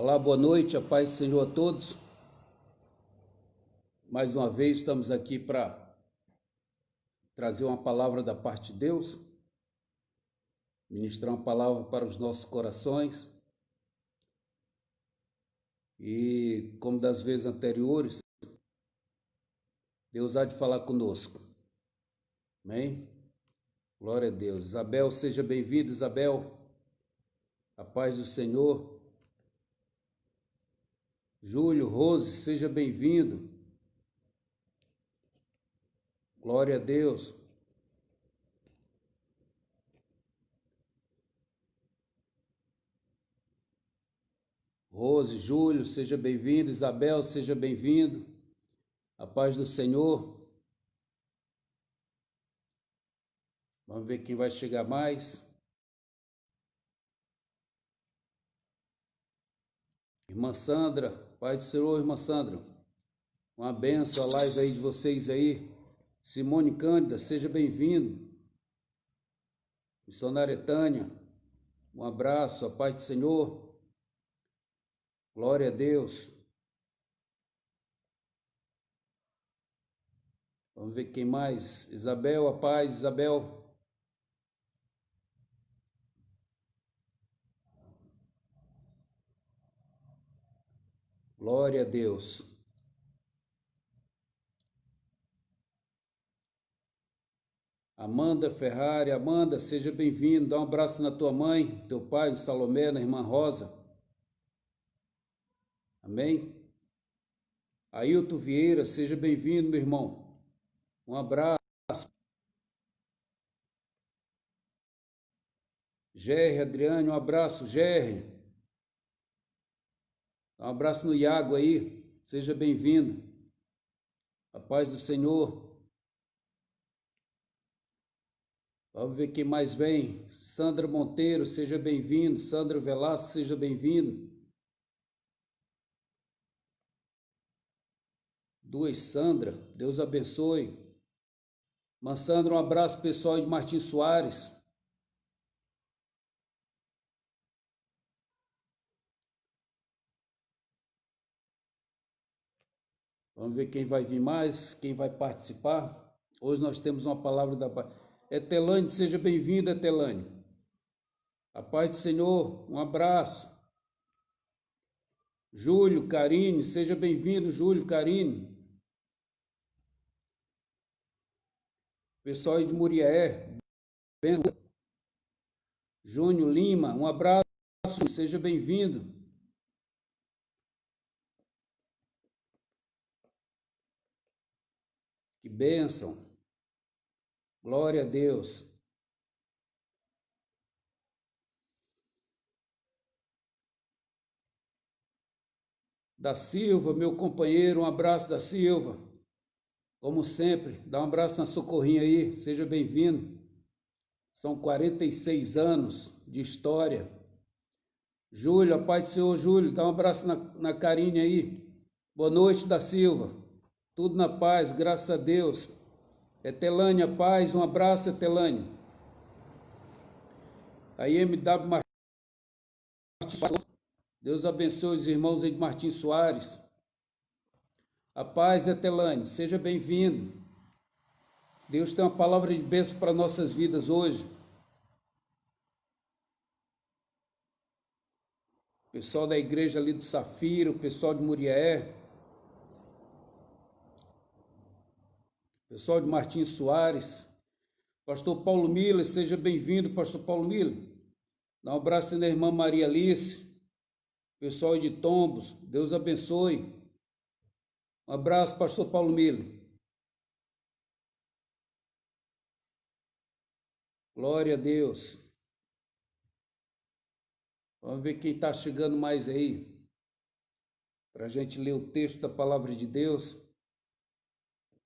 Olá, boa noite, a paz do Senhor a todos. Mais uma vez estamos aqui para trazer uma palavra da parte de Deus, ministrar uma palavra para os nossos corações. E como das vezes anteriores, Deus há de falar conosco. Amém? Glória a Deus. Isabel, seja bem-vinda, Isabel. A paz do Senhor. Júlio, Rose, seja bem-vindo. Glória a Deus. Rose, Júlio, seja bem-vindo. Isabel, seja bem-vindo. A paz do Senhor. Vamos ver quem vai chegar mais. Irmã Sandra, paz do Senhor, irmã Sandra. Uma benção a live aí de vocês aí. Simone Cândida, seja bem-vindo. Missionária Tânia, um abraço, a paz do Senhor. Glória a Deus. Vamos ver quem mais. Isabel, a paz, Isabel. Glória a Deus. Amanda Ferrari, Amanda, seja bem-vindo. Dá um abraço na tua mãe, teu pai, Salomé, na irmã Rosa. Amém? Ailton Vieira, seja bem-vindo, meu irmão. Um abraço. Gerry, Adriane, um abraço, Gerry. Um abraço no Iago aí, seja bem-vindo. A paz do Senhor. Vamos ver quem mais vem. Sandra Monteiro, seja bem-vindo. Sandra Velasco, seja bem-vindo. Duas Sandra, Deus abençoe. Uma Sandra, um abraço pessoal de Martim Soares. Vamos ver quem vai vir mais, quem vai participar. Hoje nós temos uma palavra da paz. Etelane, seja bem-vinda, Etelane. A paz do Senhor, um abraço. Júlio, Karine, seja bem-vindo, Júlio, Karine. Pessoal de Murié, benção. Júnior Lima, um abraço, seja bem-vindo. Que bênção. Glória a Deus. Da Silva, meu companheiro, um abraço da Silva. Como sempre, dá um abraço na Socorrinha aí, seja bem-vindo. São 46 anos de história. Júlio, a paz do Senhor, Júlio, dá um abraço na Karine aí. Boa noite, da Silva. Tudo na paz, graças a Deus. Etelane, a paz, um abraço, Etelane. A IMW Martins, Deus abençoe os irmãos aí de Martim Soares. A paz, Etelane, seja bem-vindo. Deus tem uma palavra de bênção para nossas vidas hoje. Pessoal da igreja ali do Safiro, pessoal de Murié, pessoal de Martim Soares, pastor Paulo Miller, seja bem-vindo, pastor Paulo Miller. Dá um abraço na irmã Maria Alice, pessoal de Tombos, Deus abençoe. Um abraço, pastor Paulo Miller. Glória a Deus. Vamos ver quem está chegando mais aí, para a gente ler o texto da palavra de Deus.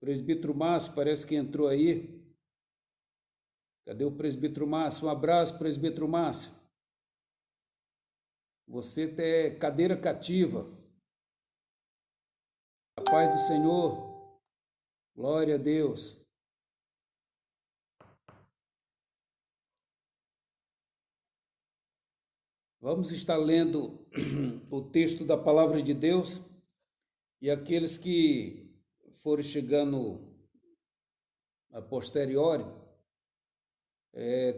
Presbítero Márcio, parece que entrou aí. Cadê o presbítero Márcio? Um abraço, presbítero Márcio. Você é cadeira cativa. A paz do Senhor. Glória a Deus. Vamos estar lendo o texto da Palavra de Deus e aqueles que forem chegando a posteriori,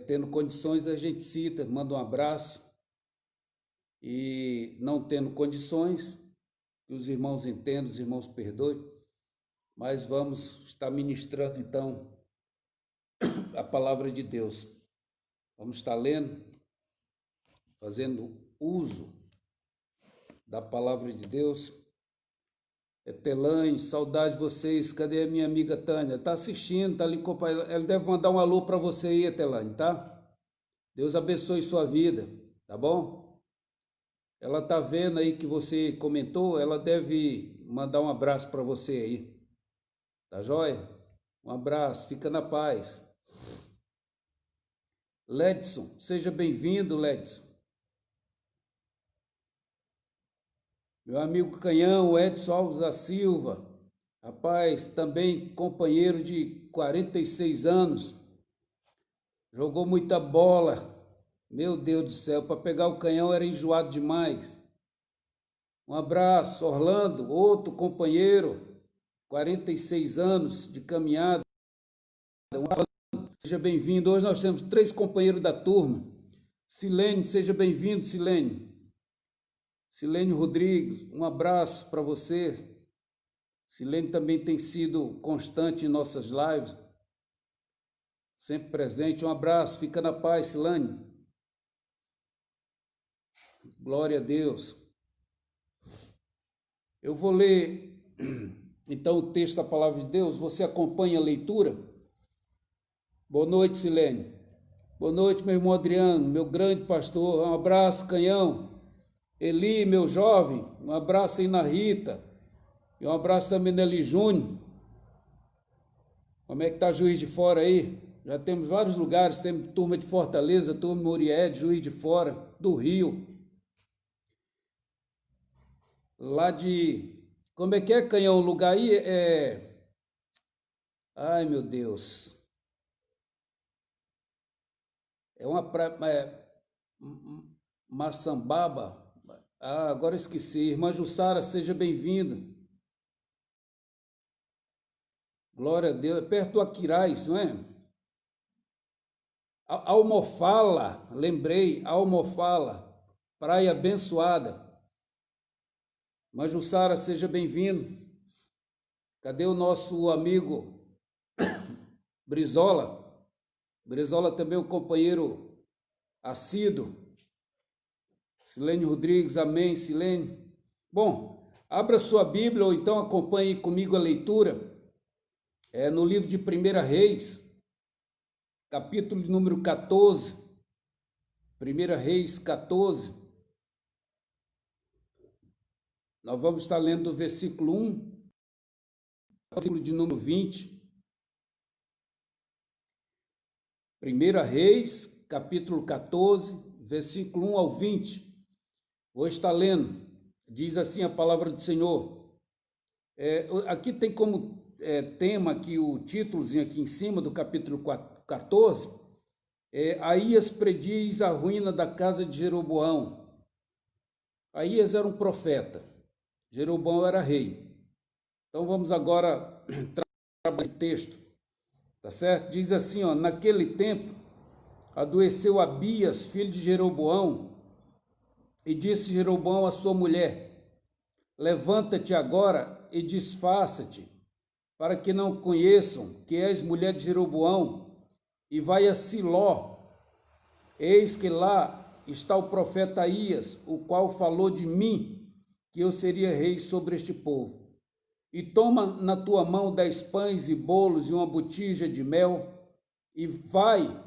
tendo condições, a gente cita, manda um abraço, e não tendo condições, que os irmãos entendam, os irmãos perdoem, mas vamos estar ministrando então a Palavra de Deus. Vamos estar lendo, fazendo uso da Palavra de Deus. Telane, saudade de vocês. Cadê a minha amiga Tânia? Está assistindo, está ali compartilhando. Ela deve mandar um alô para você aí, Telane, tá? Deus abençoe sua vida, tá bom? Ela está vendo aí que você comentou, ela deve mandar um abraço para você aí. Tá joia? Um abraço, fica na paz. Ledson, seja bem-vindo, Ledson. Meu amigo Canhão, Edson Alves da Silva, rapaz, também companheiro de 46 anos, jogou muita bola, meu Deus do céu, para pegar o canhão era enjoado demais. Um abraço, Orlando, outro companheiro, 46 anos de caminhada, seja bem-vindo. Hoje nós temos 3 companheiros da turma. Silene, seja bem-vindo, Silene. Silene Rodrigues, um abraço para você. Silene também tem sido constante em nossas lives, sempre presente. Um abraço, fica na paz, Silene. Glória a Deus. Eu vou ler, então, o texto da Palavra de Deus. Você acompanha a leitura? Boa noite, Silene. Boa noite, meu irmão Adriano, meu grande pastor. Um abraço, Canhão. Eli, meu jovem, um abraço aí na Rita, e um abraço também na Eli Júnior. Como é que está Juiz de Fora aí? Já temos vários lugares, temos turma de Fortaleza, turma de Muriel, Juiz de Fora, do Rio. Lá de... Como é que é, Canhão? O lugar aí Ai, meu Deus. É uma praia... Maçambaba... agora esqueci. Irmã Jussara, seja bem-vinda. Glória a Deus. É perto do Aquiraz, não é? Almofala, lembrei, Almofala, praia abençoada. Irmã Jussara, seja bem-vindo. Cadê o nosso amigo Brizola? Brizola também é um companheiro assíduo. Silene Rodrigues, amém, Silene. Bom, abra sua Bíblia ou então acompanhe comigo a leitura. No livro de 1 Reis, capítulo de número 14. 1 Reis 14. Nós vamos estar lendo do versículo 1, versículo de número 20. 1 Reis, capítulo 14, versículo 1 ao 20. Vou estar lendo, diz assim a palavra do Senhor. Aqui tem como tema, aqui o títulozinho aqui em cima do capítulo 14, Aías prediz a ruína da casa de Jeroboão. Aías era um profeta, Jeroboão era rei. Então vamos agora trabalhar esse texto, tá certo? Diz assim, naquele tempo adoeceu Abias, filho de Jeroboão, e disse Jeroboão à sua mulher: levanta-te agora e disfarça-te, para que não conheçam que és mulher de Jeroboão, e vai a Siló. Eis que lá está o profeta Aías, o qual falou de mim, que eu seria rei sobre este povo. E toma na tua mão 10 pães e bolos e uma botija de mel, e vai,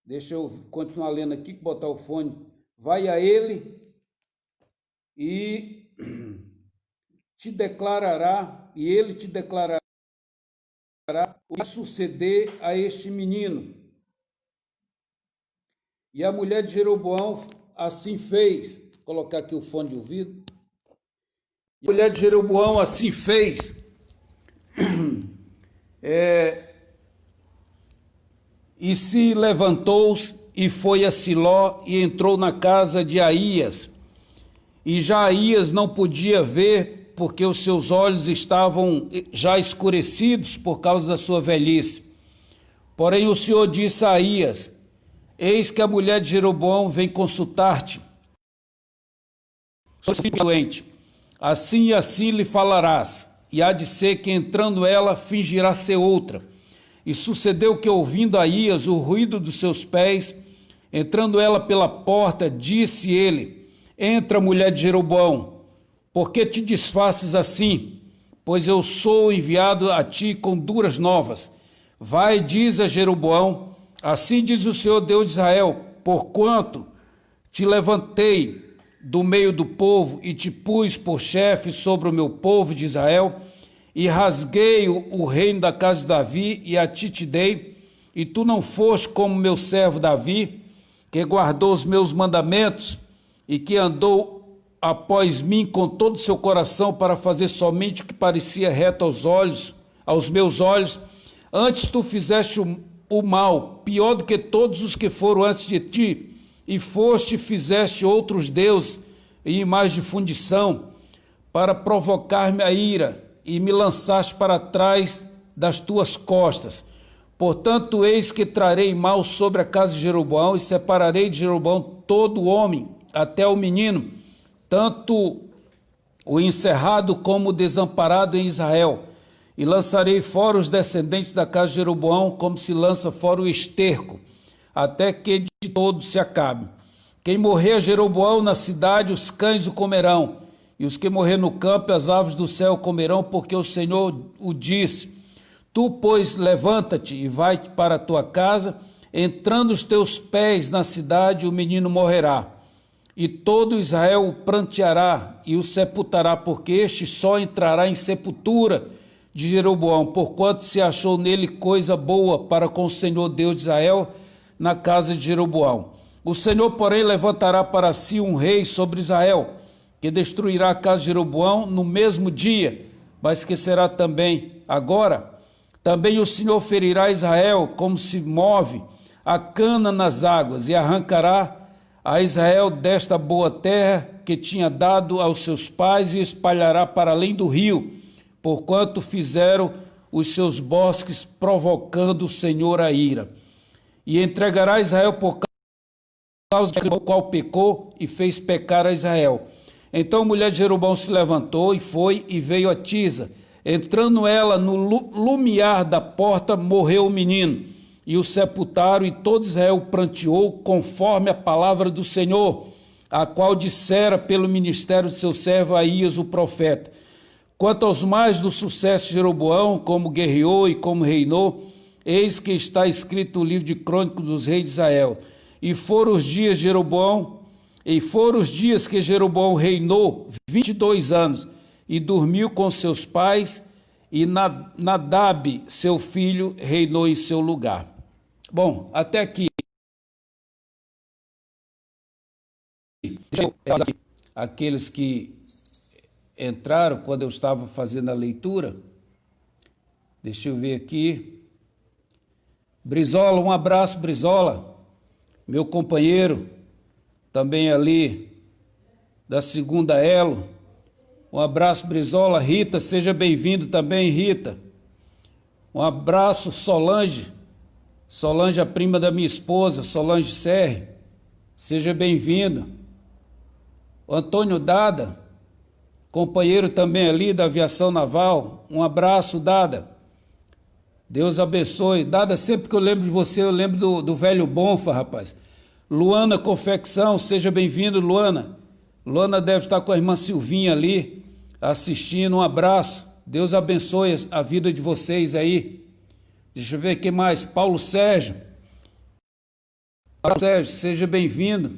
deixa eu continuar lendo aqui, botar o fone, vai a ele e te declarará, e ele te declarará o que suceder a este menino. E a mulher de Jeroboão assim fez. Vou colocar aqui o fone de ouvido. E a mulher de Jeroboão assim fez. E se levantou e foi a Siló e entrou na casa de Aías. E já Aías não podia ver, porque os seus olhos estavam já escurecidos por causa da sua velhice. Porém o Senhor disse a Aías: eis que a mulher de Jeroboão vem consultar-te. Sou doente. Assim e assim lhe falarás, e há de ser que entrando ela fingirá ser outra. E sucedeu que, ouvindo Aías o ruído dos seus pés, entrando ela pela porta, disse ele: entra, mulher de Jeroboão, por que te desfaces assim? Pois eu sou enviado a ti com duras novas. Vai, diz a Jeroboão: assim diz o Senhor Deus de Israel, porquanto te levantei do meio do povo e te pus por chefe sobre o meu povo de Israel, e rasguei o reino da casa de Davi, e a ti te dei, e tu não foste como meu servo Davi, que guardou os meus mandamentos, e que andou após mim com todo o seu coração, para fazer somente o que parecia reto aos meus olhos. Antes tu fizeste o mal, pior do que todos os que foram antes de ti, e foste e fizeste outros deuses e imagens de fundição, para provocar-me a ira, e me lançaste para trás das tuas costas. Portanto, eis que trarei mal sobre a casa de Jeroboão, e separarei de Jeroboão todo o homem, até o menino, tanto o encerrado como o desamparado em Israel, e lançarei fora os descendentes da casa de Jeroboão, como se lança fora o esterco, até que de todo se acabe. Quem morrer a Jeroboão na cidade, os cães o comerão, e os que morrer no campo, as aves do céu comerão, porque o Senhor o disse. Tu, pois, levanta-te e vai para a tua casa, entrando os teus pés na cidade, o menino morrerá. E todo Israel o pranteará e o sepultará, porque este só entrará em sepultura de Jeroboão, porquanto se achou nele coisa boa para com o Senhor Deus de Israel na casa de Jeroboão. O Senhor, porém, levantará para si um rei sobre Israel, que destruirá a casa de Jeroboão no mesmo dia, mas que será também agora. Também o Senhor ferirá Israel, como se move a cana nas águas, e arrancará a Israel desta boa terra que tinha dado aos seus pais, e espalhará para além do rio, porquanto fizeram os seus bosques, provocando o Senhor a ira. E entregará Israel por causa do qual pecou e fez pecar a Israel. Então a mulher de Jeroboão se levantou e foi e veio a Tisa. Entrando ela no lumiar da porta, morreu o menino, e o sepultaram, e todo Israel pranteou, conforme a palavra do Senhor, a qual dissera pelo ministério de seu servo Aías o profeta. Quanto aos mais do sucesso de Jeroboão, como guerreou e como reinou, eis que está escrito no livro de Crônicas dos Reis de Israel. E foram os dias que Jeroboão reinou 22 anos, e dormiu com seus pais, e Nadab, seu filho, reinou em seu lugar. Bom, até aqui. Aqueles que entraram quando eu estava fazendo a leitura, deixa eu ver aqui. Brizola, um abraço, Brizola, meu companheiro, também ali da segunda Elo. Um abraço, Brizola. Rita, seja bem-vindo também, Rita. Um abraço, Solange. Solange, a prima da minha esposa, Solange Serre. Seja bem-vindo. Antônio Dada, companheiro também ali da aviação naval. Um abraço, Dada. Deus abençoe. Dada, sempre que eu lembro de você, eu lembro do velho Bonfa, rapaz. Luana Confecção, seja bem-vindo, Luana. Luana deve estar com a irmã Silvinha ali, assistindo. Um abraço. Deus abençoe a vida de vocês aí. Deixa eu ver quem mais. Paulo Sérgio. Paulo Sérgio, seja bem-vindo.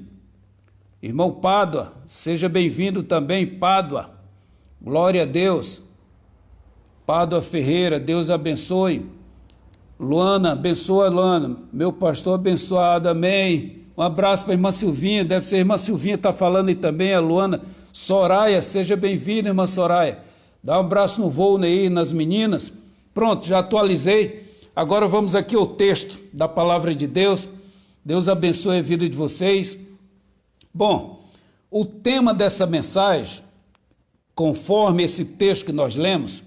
Irmão Pádua, seja bem-vindo também, Pádua. Glória a Deus. Pádua Ferreira, Deus abençoe. Luana, abençoa, Luana. Meu pastor abençoado, amém. Um abraço para a irmã Silvinha, deve ser a irmã Silvinha está falando aí também, a Luana. Soraya, seja bem-vinda, irmã Soraya. Dá um abraço no voo aí, nas meninas. Pronto, já atualizei. Agora vamos aqui ao texto da palavra de Deus. Deus abençoe a vida de vocês. Bom, o tema dessa mensagem, conforme esse texto que nós lemos,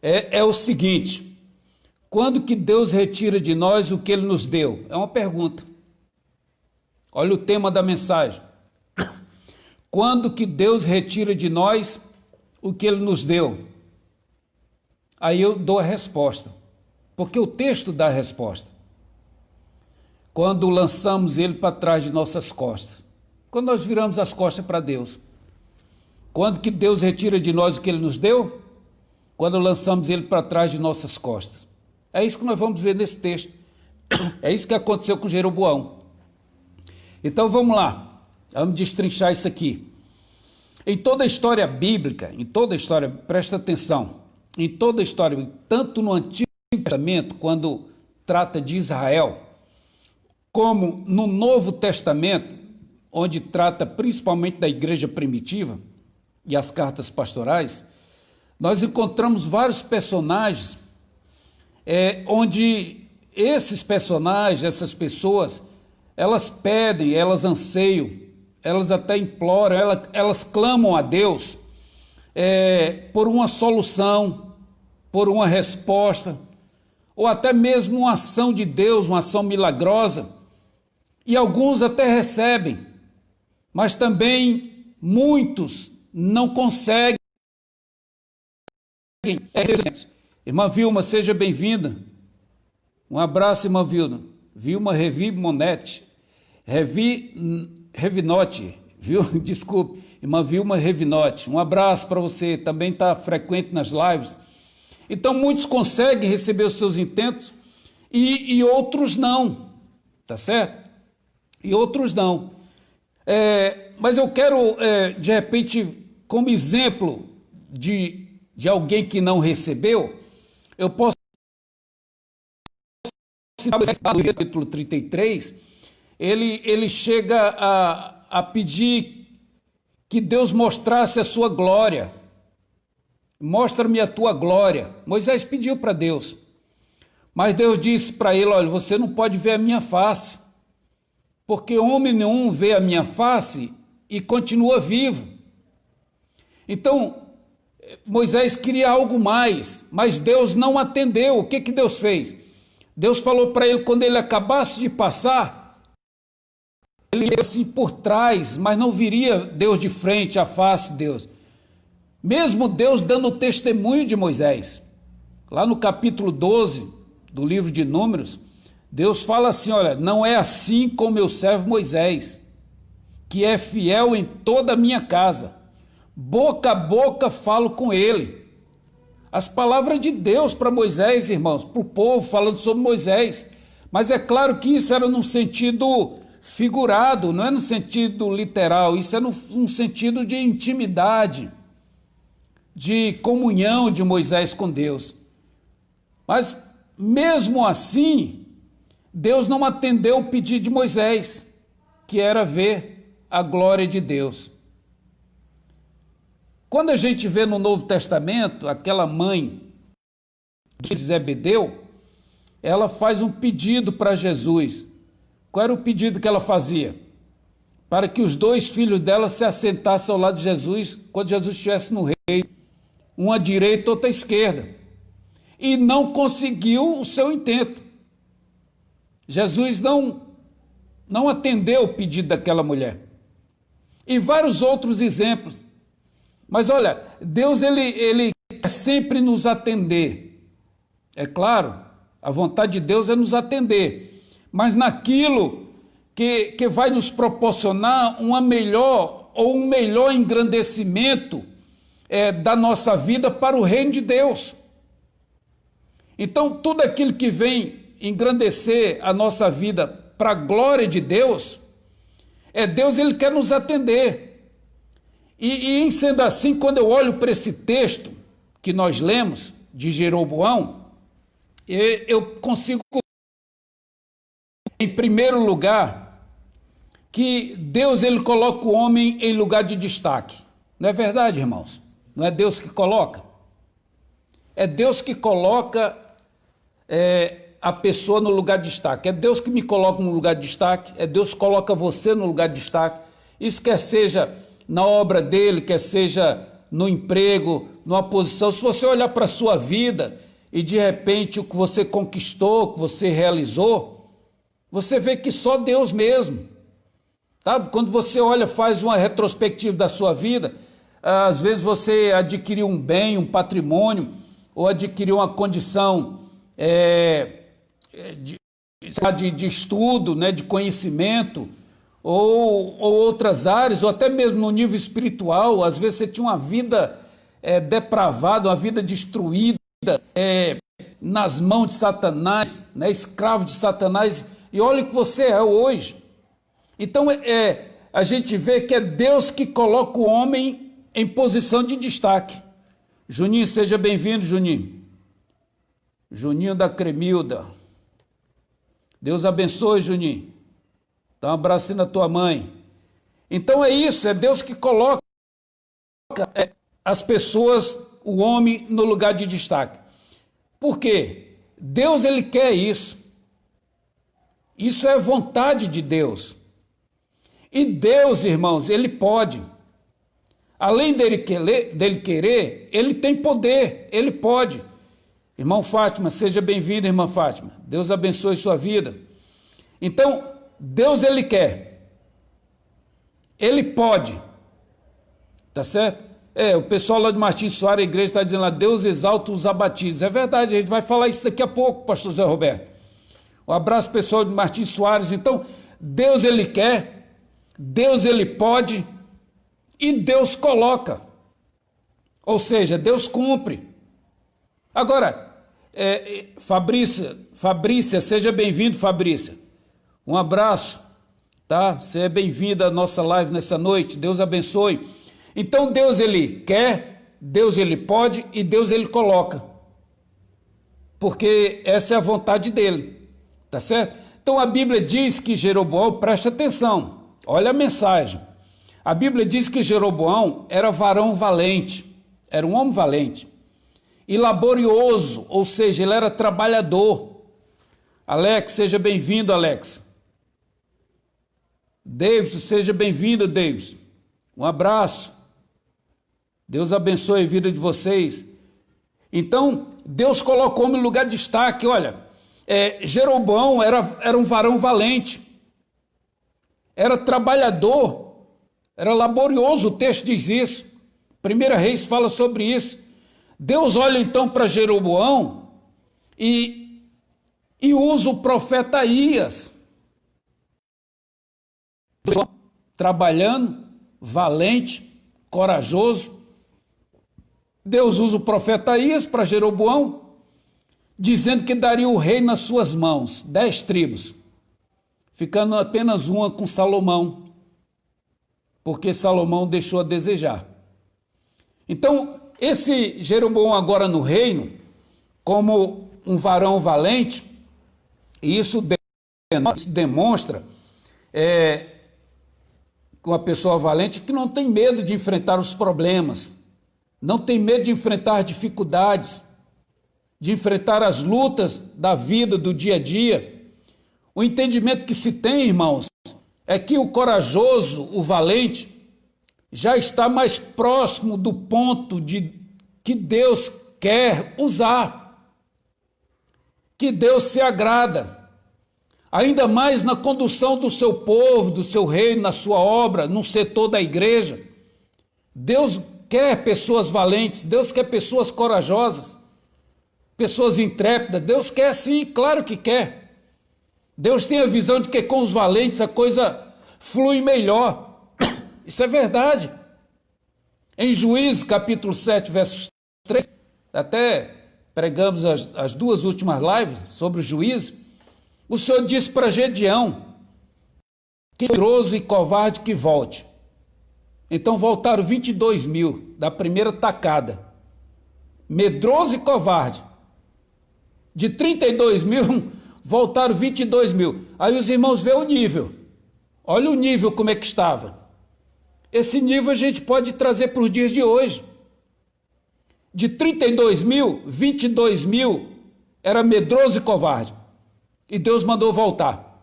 é o seguinte: quando que Deus retira de nós o que Ele nos deu? É uma pergunta. Olha o tema da mensagem. Quando que Deus retira de nós o que Ele nos deu? Aí eu dou a resposta, porque o texto dá a resposta. Quando lançamos Ele para trás de nossas costas, quando nós viramos as costas para Deus. Quando que Deus retira de nós o que Ele nos deu? Quando lançamos Ele para trás de nossas costas. É isso que nós vamos ver nesse texto. É isso que aconteceu com Jeroboão. Então vamos lá, vamos destrinchar isso aqui. Em toda a história bíblica, presta atenção, em toda a história, tanto no Antigo Testamento, quando trata de Israel, como no Novo Testamento, onde trata principalmente da igreja primitiva e as cartas pastorais, nós encontramos vários personagens onde esses personagens, essas pessoas, elas pedem, elas anseiam, elas até imploram, elas clamam a Deus por uma solução, por uma resposta, ou até mesmo uma ação de Deus, uma ação milagrosa. E alguns até recebem, mas também muitos não conseguem. Irmã Vilma, seja bem-vinda. Um abraço, irmã Vilma. Vilma Revi Monete. Revinote, viu? Desculpe, irmã Vilma Revinote. Um abraço para você, também está frequente nas lives. Então, muitos conseguem receber os seus intentos e outros não, tá certo? E outros não. Mas eu quero, de repente, como exemplo de alguém que não recebeu, eu posso citar no capítulo 33, ele chega a pedir que Deus mostrasse a sua glória. Mostra-me a tua glória. Moisés pediu para Deus, mas Deus disse para ele: olha, você não pode ver a minha face, porque homem nenhum vê a minha face e continua vivo. Então, Moisés queria algo mais, mas Deus não atendeu. O que Deus fez? Deus falou para ele, quando ele acabasse de passar, ele ia assim por trás, mas não viria Deus de frente, a face de Deus. Mesmo Deus dando testemunho de Moisés. Lá no capítulo 12 do livro de Números, Deus fala assim: olha, não é assim com meu servo Moisés, que é fiel em toda a minha casa. Boca a boca falo com ele. As palavras de Deus para Moisés, irmãos, para o povo, falando sobre Moisés. Mas é claro que isso era num sentido figurado, não é no sentido literal, isso é num sentido de intimidade, de comunhão de Moisés com Deus. Mas mesmo assim, Deus não atendeu o pedido de Moisés, que era ver a glória de Deus. Quando a gente vê no Novo Testamento, aquela mãe de Zebedeu, ela faz um pedido para Jesus. Qual era o pedido que ela fazia? Para que os dois filhos dela se assentassem ao lado de Jesus, quando Jesus estivesse no reino, um à direita e outro à esquerda. E não conseguiu o seu intento. Jesus não atendeu o pedido daquela mulher. E vários outros exemplos. Mas olha, Deus ele quer sempre nos atender. É claro, a vontade de Deus é nos atender, mas naquilo que vai nos proporcionar uma melhor ou um melhor engrandecimento da nossa vida para o reino de Deus. Então, tudo aquilo que vem engrandecer a nossa vida para a glória de Deus, Deus ele quer nos atender. E sendo assim, quando eu olho para esse texto que nós lemos, de Jeroboão, eu consigo, em primeiro lugar, que Deus ele coloca o homem em lugar de destaque. Não é verdade, irmãos? Não é Deus que coloca? É Deus que coloca a pessoa no lugar de destaque. É Deus que me coloca no lugar de destaque, é Deus que coloca você no lugar de destaque. Isso quer seja na obra dele, quer seja no emprego, numa posição. Se você olhar para a sua vida e de repente o que você conquistou, o que você realizou, você vê que só Deus mesmo. Sabe? Quando você olha, faz uma retrospectiva da sua vida, às vezes você adquiriu um bem, um patrimônio, ou adquiriu uma condição de estudo, né, de conhecimento, ou outras áreas, ou até mesmo no nível espiritual. Às vezes você tinha uma vida depravada, uma vida destruída, nas mãos de Satanás, né, escravo de Satanás, e olha o que você é hoje. Então a gente vê que é Deus que coloca o homem em posição de destaque. Juninho, seja bem-vindo, Juninho. Juninho da Cremilda. Deus abençoe, Juninho. Dá um abraço na tua mãe. Então é isso, é Deus que coloca as pessoas, o homem, no lugar de destaque. Por quê? Deus, ele quer isso. Isso é vontade de Deus. E Deus, irmãos, ele pode. Além dele querer, ele tem poder, ele pode. Irmão Fátima, seja bem-vinda, irmã Fátima. Deus abençoe sua vida. Então, Deus, ele quer. Ele pode. Tá certo? O pessoal lá de Martins Soares, a igreja está dizendo lá, Deus exalta os abatidos. É verdade, a gente vai falar isso daqui a pouco, pastor Zé Roberto. Um abraço, pessoal de Martins Soares. Então, Deus, ele quer, Deus, ele pode, e Deus coloca. Ou seja, Deus cumpre. Agora, Fabrícia, seja bem-vindo, Fabrícia. Um abraço, tá? Você é bem-vinda à nossa live nessa noite. Deus abençoe. Então, Deus, ele quer, Deus, ele pode e Deus, ele coloca. Porque essa é a vontade dele, tá certo? Então, a Bíblia diz que Jeroboão, presta atenção, olha a mensagem. A Bíblia diz que Jeroboão era varão valente, era um homem valente e laborioso, ou seja, ele era trabalhador. Alex, seja bem-vindo, Alex. Davis, seja bem-vindo, Davis. Um abraço. Deus abençoe a vida de vocês. Então, Deus colocou no lugar de destaque. Olha, Jeroboão era um varão valente, era trabalhador, era laborioso, o texto diz isso. 1 Reis fala sobre isso. Deus olha então para Jeroboão e usa o profeta Aías, trabalhando, valente, corajoso. Deus usa o profeta Aías para Jeroboão, dizendo que daria o rei nas suas mãos, 10 tribos, ficando apenas uma com Salomão, porque Salomão deixou a desejar. Então, esse Jeroboão agora no reino, como um varão valente, e isso demonstra uma pessoa valente que não tem medo de enfrentar os problemas, não tem medo de enfrentar dificuldades, de enfrentar as lutas da vida, do dia a dia. O entendimento que se tem, irmãos, é que o corajoso, o valente, já está mais próximo do ponto de que Deus quer usar, que Deus se agrada, ainda mais na condução do seu povo, do seu reino, na sua obra, no setor da igreja. Deus quer pessoas valentes, Deus quer pessoas corajosas, pessoas intrépidas. Deus quer sim, claro que quer. Deus tem a visão de que com os valentes a coisa flui melhor. Isso é verdade. Em Juízes, capítulo 7, versos 3, até pregamos as duas últimas lives sobre o juízo, o Senhor disse para Gedeão, que mentiroso e covarde que volte. Então voltaram 22 mil da primeira tacada. Medroso e covarde. De 32 mil, voltaram 22 mil. Aí os irmãos vê o nível. Olha o nível como é que estava. Esse nível a gente pode trazer para os dias de hoje. De 32 mil, 22 mil era medroso e covarde. E Deus mandou voltar.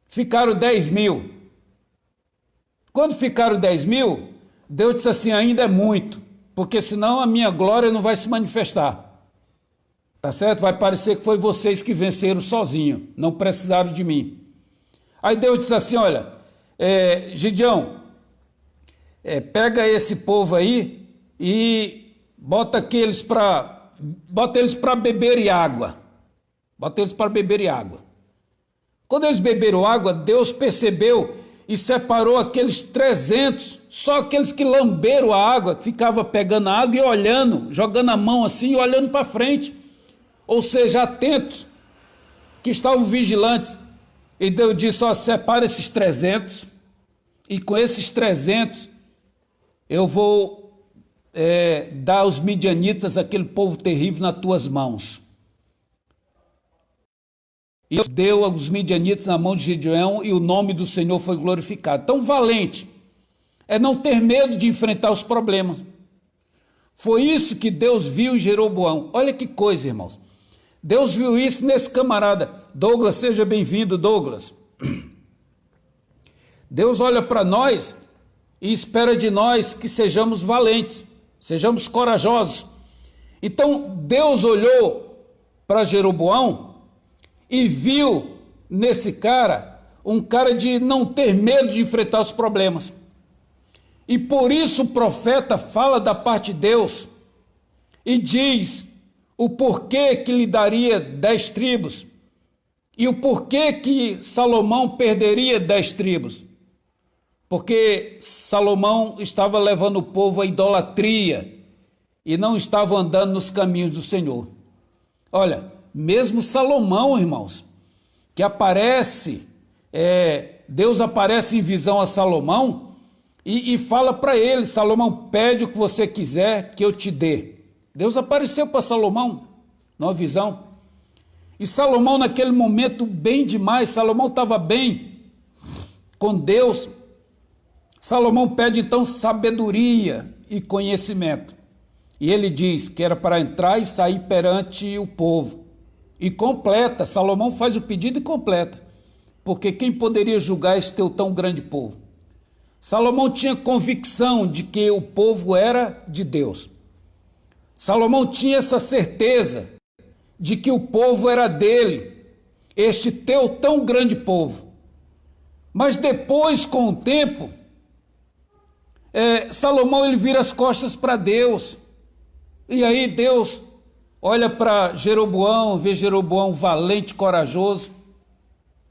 Ficaram 10.000. Quando ficaram 10.000, Deus disse assim, ainda é muito, porque senão a minha glória não vai se manifestar. Tá certo? Vai parecer que foi vocês que venceram sozinho, não precisaram de mim. Aí Deus disse assim, olha, Gideão, pega esse povo aí e bota eles para beberem água. Bota eles para beberem água. Quando eles beberam água, Deus percebeu e separou aqueles 300, só aqueles que lamberam a água, que ficavam pegando a água e olhando, jogando a mão assim e olhando para frente. Ou seja, atentos, que estavam vigilantes. E Deus disse, ó, separa esses 300, e com esses 300 eu vou dar aos midianitas, aquele povo terrível, nas tuas mãos. E Deus deu aos midianitas na mão de Gideão, e o nome do Senhor foi glorificado. Tão valente é não ter medo de enfrentar os problemas. Foi isso que Deus viu em Jeroboão. Olha que coisa, irmãos. Deus viu isso nesse camarada. Douglas, seja bem-vindo, Douglas. Deus olha para nós e espera de nós que sejamos valentes, sejamos corajosos. Então, Deus olhou para Jeroboão e viu nesse cara um cara de não ter medo de enfrentar os problemas. E por isso o profeta fala da parte de Deus e diz o porquê que lhe daria 10 tribos e o porquê que Salomão perderia 10 tribos. Porque Salomão estava levando o povo à idolatria e não estava andando nos caminhos do Senhor. Olha, mesmo Salomão, irmãos, que aparece, Deus aparece em visão a Salomão e fala para ele, Salomão, pede o que você quiser que eu te dê. Deus apareceu para Salomão, numa visão. E Salomão naquele momento bem demais, Salomão estava bem com Deus. Salomão pede então sabedoria e conhecimento. E ele diz que era para entrar e sair perante o povo. E completa, Salomão faz o pedido e completa. Porque quem poderia julgar esse teu tão grande povo? Salomão tinha convicção de que o povo era de Deus. Salomão tinha essa certeza de que o povo era dele, este teu tão grande povo. Mas depois, com o tempo, Salomão ele vira as costas para Deus. E aí Deus olha para Jeroboão, vê Jeroboão valente, corajoso,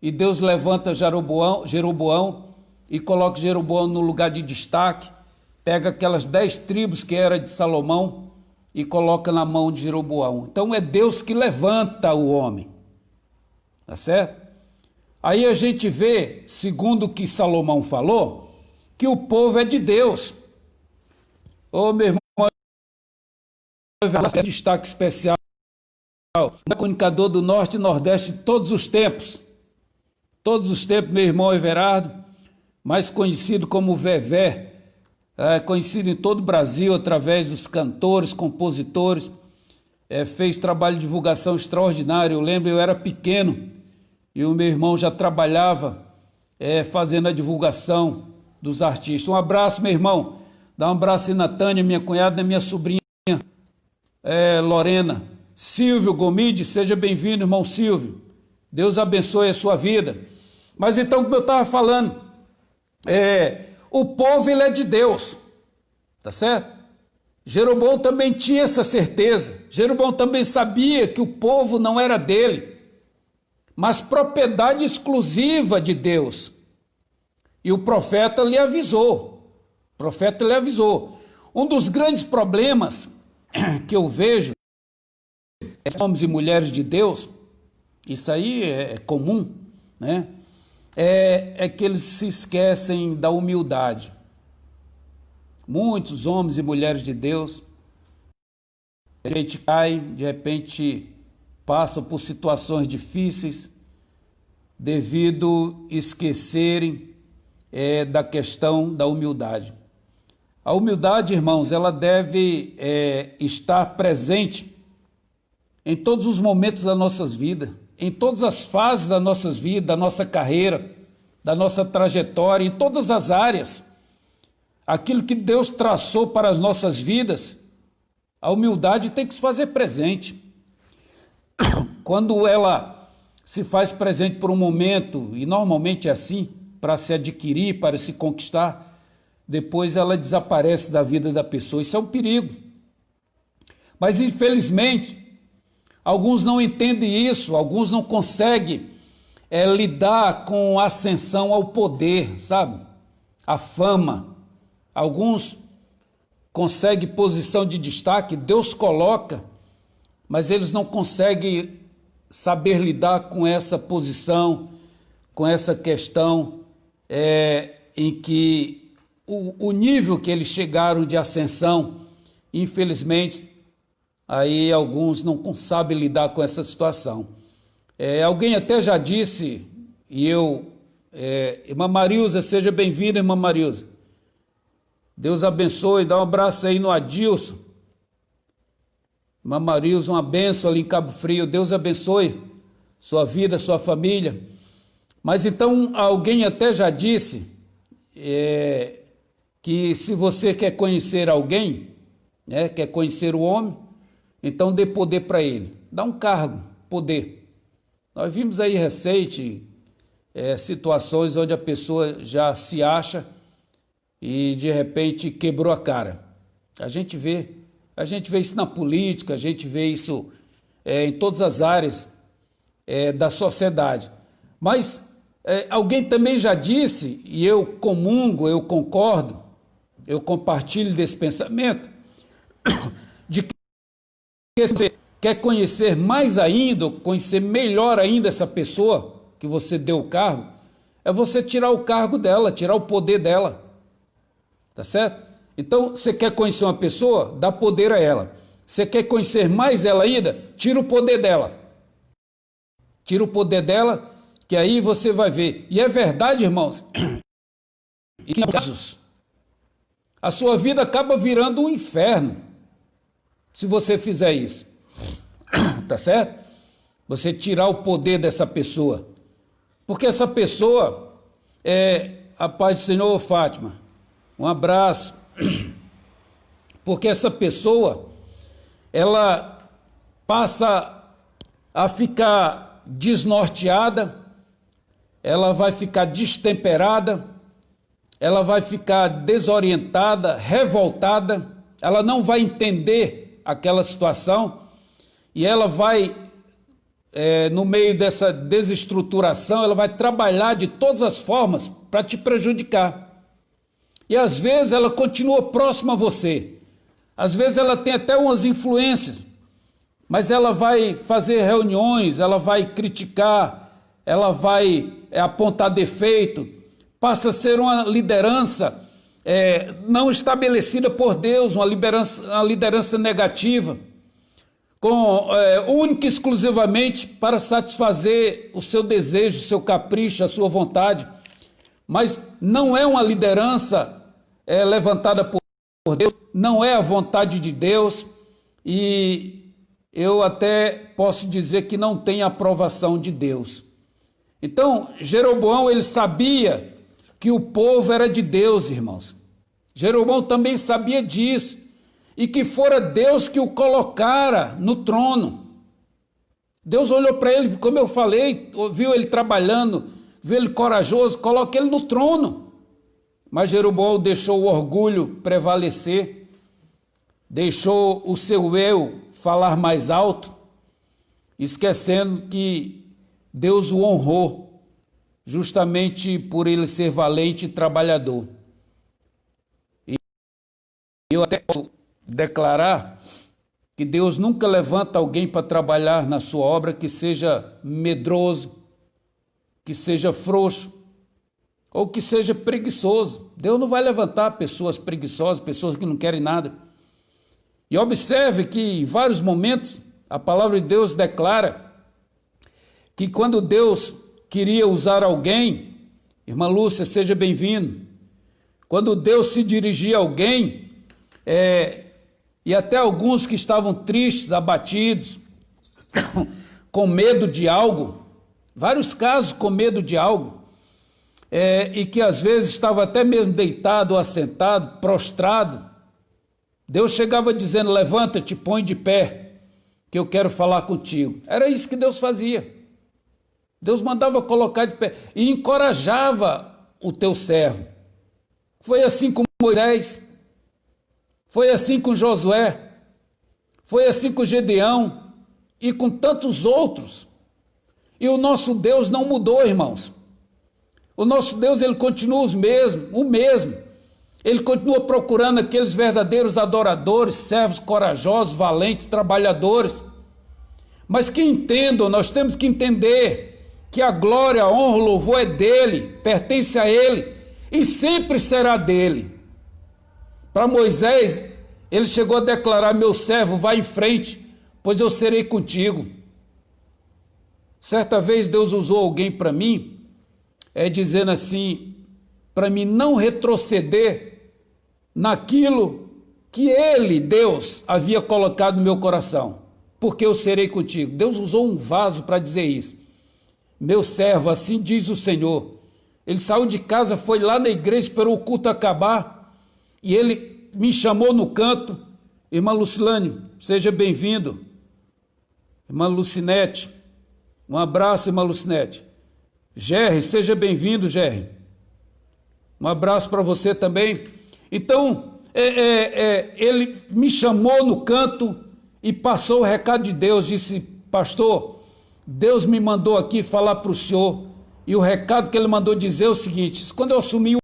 e Deus levanta Jeroboão e coloca Jeroboão no lugar de destaque, pega aquelas 10 tribos que era de Salomão e coloca na mão de Jeroboão. Então é Deus que levanta o homem, tá certo? Aí a gente vê, segundo o que Salomão falou, que o povo é de Deus. Ô meu irmão, destaque especial, comunicador do Norte e Nordeste de todos os tempos, meu irmão Everardo, mais conhecido como Vevé, conhecido em todo o Brasil através dos cantores, compositores, fez trabalho de divulgação extraordinário. Eu lembro, eu era pequeno e o meu irmão já trabalhava fazendo a divulgação dos artistas. Um abraço, meu irmão. Dá um abraço aí na Tânia, minha cunhada, minha sobrinha Lorena. Silvio Gomide, seja bem-vindo, irmão Silvio. Deus abençoe a sua vida. Mas então, como eu estava falando, o povo ele é de Deus, tá certo? Jeroboão também tinha essa certeza. Jeroboão também sabia que o povo não era dele, mas propriedade exclusiva de Deus. E o profeta lhe avisou. Um dos grandes problemas que eu vejo, homens e mulheres de Deus, isso aí é comum, né? É que eles se esquecem da humildade. Muitos homens e mulheres de Deus, de repente caem, de repente passam por situações difíceis, devido esquecerem da questão da humildade. A humildade, irmãos, ela deve estar presente em todos os momentos das nossas vidas, em todas as fases das nossas vidas, da nossa carreira, da nossa trajetória, em todas as áreas. Aquilo que Deus traçou para as nossas vidas, a humildade tem que se fazer presente. Quando ela se faz presente por um momento, e normalmente é assim, para se adquirir, para se conquistar, depois ela desaparece da vida da pessoa. Isso é um perigo. Mas infelizmente, alguns não entendem isso, alguns não conseguem lidar com a ascensão ao poder, sabe? A fama. Alguns conseguem posição de destaque, Deus coloca, mas eles não conseguem saber lidar com essa posição, com essa questão em que o nível que eles chegaram de ascensão, infelizmente, aí alguns não sabem lidar com essa situação. Alguém até já disse, irmã Marilza, seja bem-vinda, irmã Marilza. Deus abençoe, dá um abraço aí no Adilson. Irmã Marilza, uma benção ali em Cabo Frio, Deus abençoe sua vida, sua família. Mas então alguém até já disse que se você quer conhecer alguém, quer conhecer o homem, então dê poder para ele, dá um cargo, poder. Nós vimos aí recente situações onde a pessoa já se acha e de repente quebrou a cara. A gente vê isso na política, a gente vê isso em todas as áreas da sociedade. Mas alguém também já disse, e eu comungo, eu concordo, eu compartilho desse pensamento, de que você quer conhecer mais ainda, conhecer melhor ainda essa pessoa que você deu o cargo, é você tirar o cargo dela, tirar o poder dela. Tá certo? Então, você quer conhecer uma pessoa? Dá poder a ela. Você quer conhecer mais ela ainda? Tira o poder dela. Tira o poder dela, que aí você vai ver. E é verdade, irmãos, em casos, a sua vida acaba virando um inferno, se você fizer isso. Tá certo? Você tirar o poder dessa pessoa. Porque essa pessoa a paz do Senhor, Fátima. Um abraço. Porque essa pessoa, ela passa a ficar desnorteada, ela vai ficar destemperada, ela vai ficar desorientada, revoltada, ela não vai entender aquela situação e ela vai, no meio dessa desestruturação, ela vai trabalhar de todas as formas para te prejudicar. E às vezes ela continua próxima a você, às vezes ela tem até umas influências, mas ela vai fazer reuniões, ela vai criticar, ela vai apontar defeito, passa a ser uma liderança não estabelecida por Deus, uma liderança negativa, única e exclusivamente para satisfazer o seu desejo, o seu capricho, a sua vontade, mas não é uma liderança levantada por Deus, não é a vontade de Deus, e eu até posso dizer que não tem a aprovação de Deus. Então, Jeroboão, ele sabia que o povo era de Deus, irmãos. Jeroboão também sabia disso, e que fora Deus que o colocara no trono. Deus olhou para ele, como eu falei, viu ele trabalhando, viu ele corajoso, coloca ele no trono. Mas Jeroboão deixou o orgulho prevalecer, deixou o seu eu falar mais alto, esquecendo que Deus o honrou, justamente por ele ser valente e trabalhador. E eu até posso declarar que Deus nunca levanta alguém para trabalhar na sua obra que seja medroso, que seja frouxo, ou que seja preguiçoso. Deus não vai levantar pessoas preguiçosas, pessoas que não querem nada. E observe que em vários momentos a palavra de Deus declara que quando Deus queria usar alguém, irmã Lúcia, seja bem-vindo, quando Deus se dirigia a alguém, e até alguns que estavam tristes, abatidos, com medo de algo, vários casos com medo de algo, e que às vezes estava até mesmo deitado ou assentado, prostrado. Deus chegava dizendo: levanta-te, põe de pé, que eu quero falar contigo. Era isso que Deus fazia. Deus mandava colocar de pé e encorajava o teu servo. Foi assim com Moisés, foi assim com Josué, foi assim com Gedeão e com tantos outros. E o nosso Deus não mudou, irmãos. O nosso Deus, ele continua o mesmo. Ele continua procurando aqueles verdadeiros adoradores, servos corajosos, valentes, trabalhadores. Mas que entendam, nós temos que entender que a glória, a honra, o louvor é dele, pertence a ele e sempre será dele. Para Moisés, ele chegou a declarar: meu servo, vai em frente, pois eu serei contigo. Certa vez Deus usou alguém para mim, dizendo assim, para mim não retroceder naquilo que ele, Deus, havia colocado no meu coração, porque eu serei contigo. Deus usou um vaso para dizer isso. Meu servo, assim diz o Senhor. Ele saiu de casa, foi lá na igreja, esperou o culto acabar, e ele me chamou no canto: irmã Lucilane, seja bem-vindo. Irmã Lucinete, um abraço, irmã Lucinete. Gerry, seja bem-vindo, Gerry. Um abraço para você também. Então, ele me chamou no canto e passou o recado de Deus. Disse: pastor, Deus me mandou aqui falar para o senhor. E o recado que ele mandou dizer é o seguinte: quando eu assumi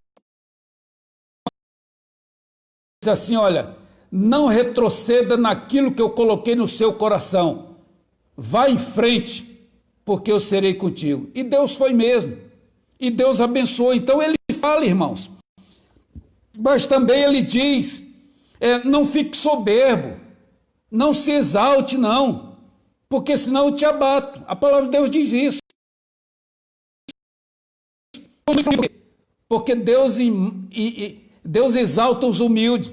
disse assim: olha, não retroceda naquilo que eu coloquei no seu coração. Vá em frente, porque eu serei contigo. E Deus foi mesmo. E Deus abençoou. Então ele fala, irmãos. Mas também ele diz: não fique soberbo. Não se exalte, não. Porque senão eu te abato. A palavra de Deus diz isso. Porque Deus exalta os humildes.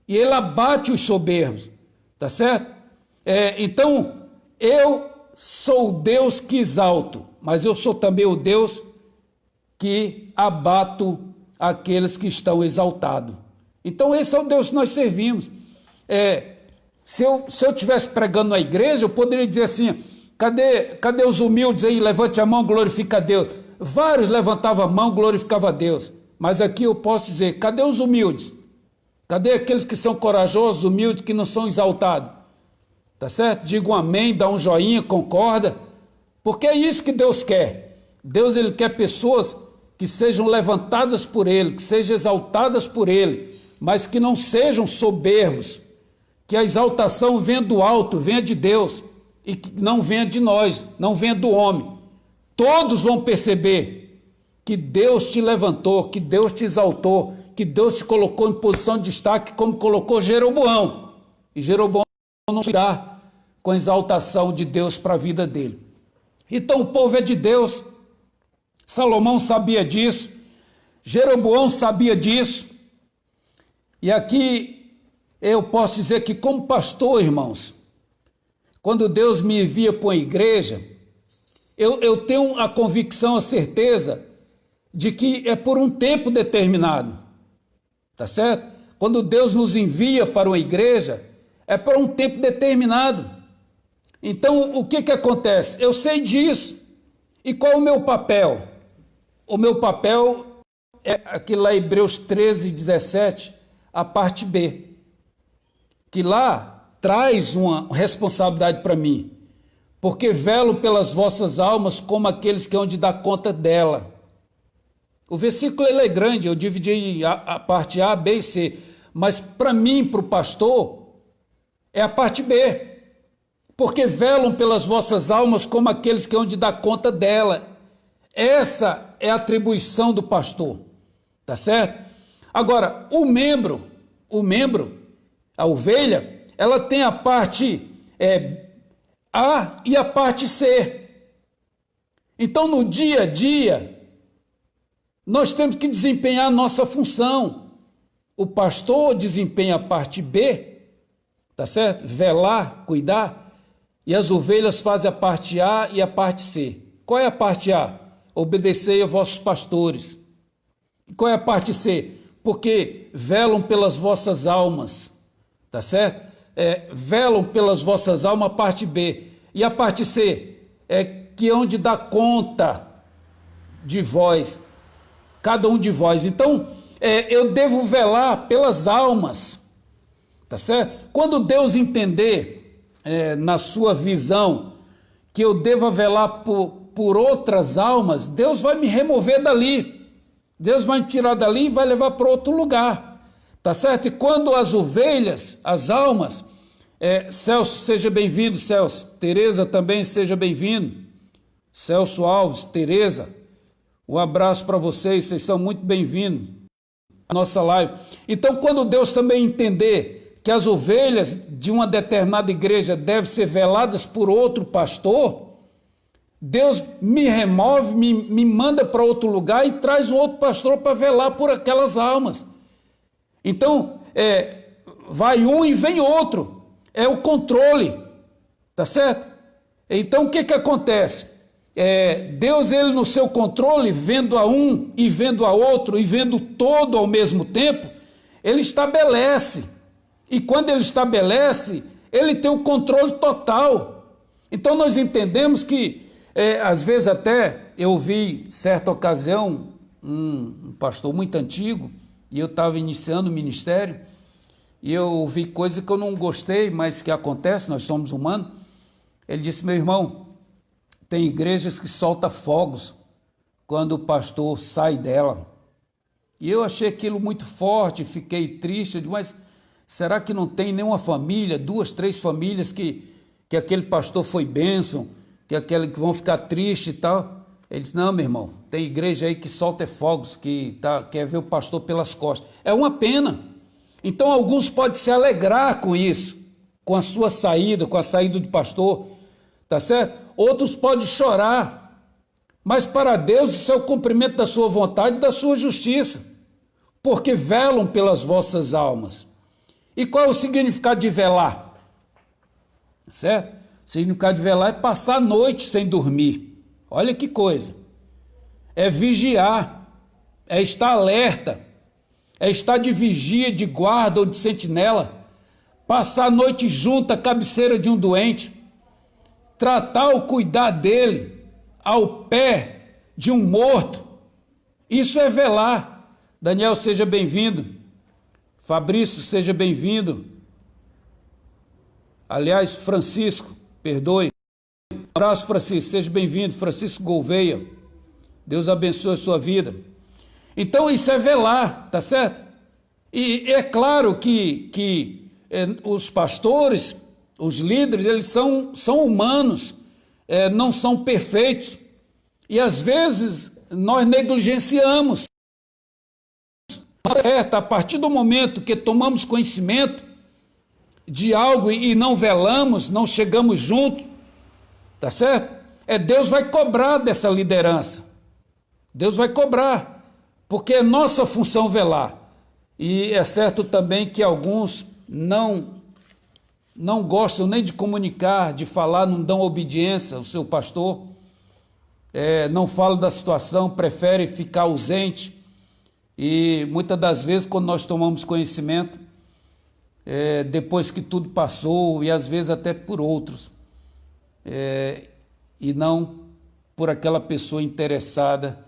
E ele abate os soberbos. Tá certo? Então, eu sou o Deus que exalto, mas eu sou também o Deus que abato aqueles que estão exaltados. Então esse é o Deus que nós servimos. Se eu estivesse pregando na igreja, eu poderia dizer assim: cadê os humildes aí? Levante a mão, glorifica a Deus. Vários levantavam a mão, glorificavam a Deus. Mas aqui eu posso dizer: cadê os humildes? Cadê aqueles que são corajosos, humildes, que não são exaltados? Tá certo? Diga um amém, dá um joinha, concorda, porque é isso que Deus quer. Deus, ele quer pessoas que sejam levantadas por ele, que sejam exaltadas por ele, mas que não sejam soberbos, que a exaltação venha do alto, venha de Deus, e que não venha de nós, não venha do homem. Todos vão perceber que Deus te levantou, que Deus te exaltou, que Deus te colocou em posição de destaque, como colocou Jeroboão. E Jeroboão não se dá com a exaltação de Deus para a vida dele. Então o povo é de Deus. Salomão sabia disso, Jeroboão sabia disso. E aqui eu posso dizer que, como pastor, irmãos, quando Deus me envia para uma igreja, eu tenho a convicção, a certeza de que é por um tempo determinado. Tá certo? Quando Deus nos envia para uma igreja, é por um tempo determinado. Então, o que acontece? Eu sei disso. E qual é o meu papel? O meu papel é aqui lá, Hebreus 13, 17, a parte B. Que lá traz uma responsabilidade para mim. Porque velo pelas vossas almas como aqueles que hão de dar conta dela. O versículo ele é grande, eu dividi a parte A, B e C. Mas para mim, para o pastor, é a parte B. Porque velam pelas vossas almas como aqueles que hão de dar conta dela. Essa é a atribuição do pastor. Tá certo? Agora, o membro, a ovelha, ela tem a parte A e a parte C. Então, no dia a dia, nós temos que desempenhar a nossa função. O pastor desempenha a parte B, tá certo? Velar, cuidar. e as ovelhas fazem a parte A e a parte C. Qual é a parte A? Obedecei a vossos pastores. Qual é a parte C? Porque velam pelas vossas almas, tá certo? Velam pelas vossas almas, a parte B. E a parte C? É que hão de dar conta de vós, cada um de vós. Então, eu devo velar pelas almas, tá certo? Quando Deus entender, na sua visão, que eu devo velar por outras almas, Deus vai me remover dali. Deus vai me tirar dali e vai levar para outro lugar, tá certo? E quando as ovelhas, as almas, Celso, seja bem-vindo, Celso. Tereza também, seja bem-vindo. Celso Alves, Tereza, um abraço para vocês são muito bem-vindos à nossa live. Então, quando Deus também entender que as ovelhas de uma determinada igreja devem ser veladas por outro pastor, Deus me remove, me manda para outro lugar e traz um outro pastor para velar por aquelas almas. Então, vai um e vem outro. É o controle, tá certo? Então, o que acontece? Deus, ele no seu controle, vendo a um e vendo a outro e vendo todo ao mesmo tempo, ele estabelece. E quando ele estabelece, ele tem o controle total. Então, nós entendemos que às vezes até eu vi, certa ocasião, um pastor muito antigo, e eu estava iniciando o ministério, e eu vi coisa que eu não gostei, mas que acontece, nós somos humanos. Ele disse: meu irmão, tem igrejas que soltam fogos quando o pastor sai dela. E eu achei aquilo muito forte, fiquei triste, eu digo, mas será que não tem nenhuma família, 2, 3 famílias que aquele pastor foi bênção, que vão ficar tristes e tal? Ele disse: não, meu irmão, tem igreja aí que solta fogos, que quer ver o pastor pelas costas. É uma pena. Então alguns podem se alegrar com isso, com a sua saída, com a saída do pastor, tá certo? Outros podem chorar, mas para Deus isso é o cumprimento da sua vontade e da sua justiça, porque velam pelas vossas almas. E qual é o significado de velar? Certo? O significado de velar é passar a noite sem dormir. Olha que coisa. É vigiar, é estar alerta, é estar de vigia, de guarda ou de sentinela, passar a noite junto à cabeceira de um doente, tratar ou cuidar dele ao pé de um morto. Isso é velar. Daniel, seja bem-vindo. Fabrício, seja bem-vindo. Aliás, Francisco, perdoe. Um abraço, Francisco, seja bem-vindo. Francisco Gouveia, Deus abençoe a sua vida. Então isso é velar, tá certo? E é claro que os pastores, os líderes, eles são humanos, não são perfeitos. E às vezes nós negligenciamos. Certo? A partir do momento que tomamos conhecimento de algo e não velamos, não chegamos junto, tá certo? Deus vai cobrar dessa liderança. Deus vai cobrar, porque é nossa função velar. E é certo também que alguns não gostam nem de comunicar, de falar, não dão obediência ao seu pastor, não falam da situação, preferem ficar ausente. E muitas das vezes, quando nós tomamos conhecimento, depois que tudo passou, e às vezes até por outros, e não por aquela pessoa interessada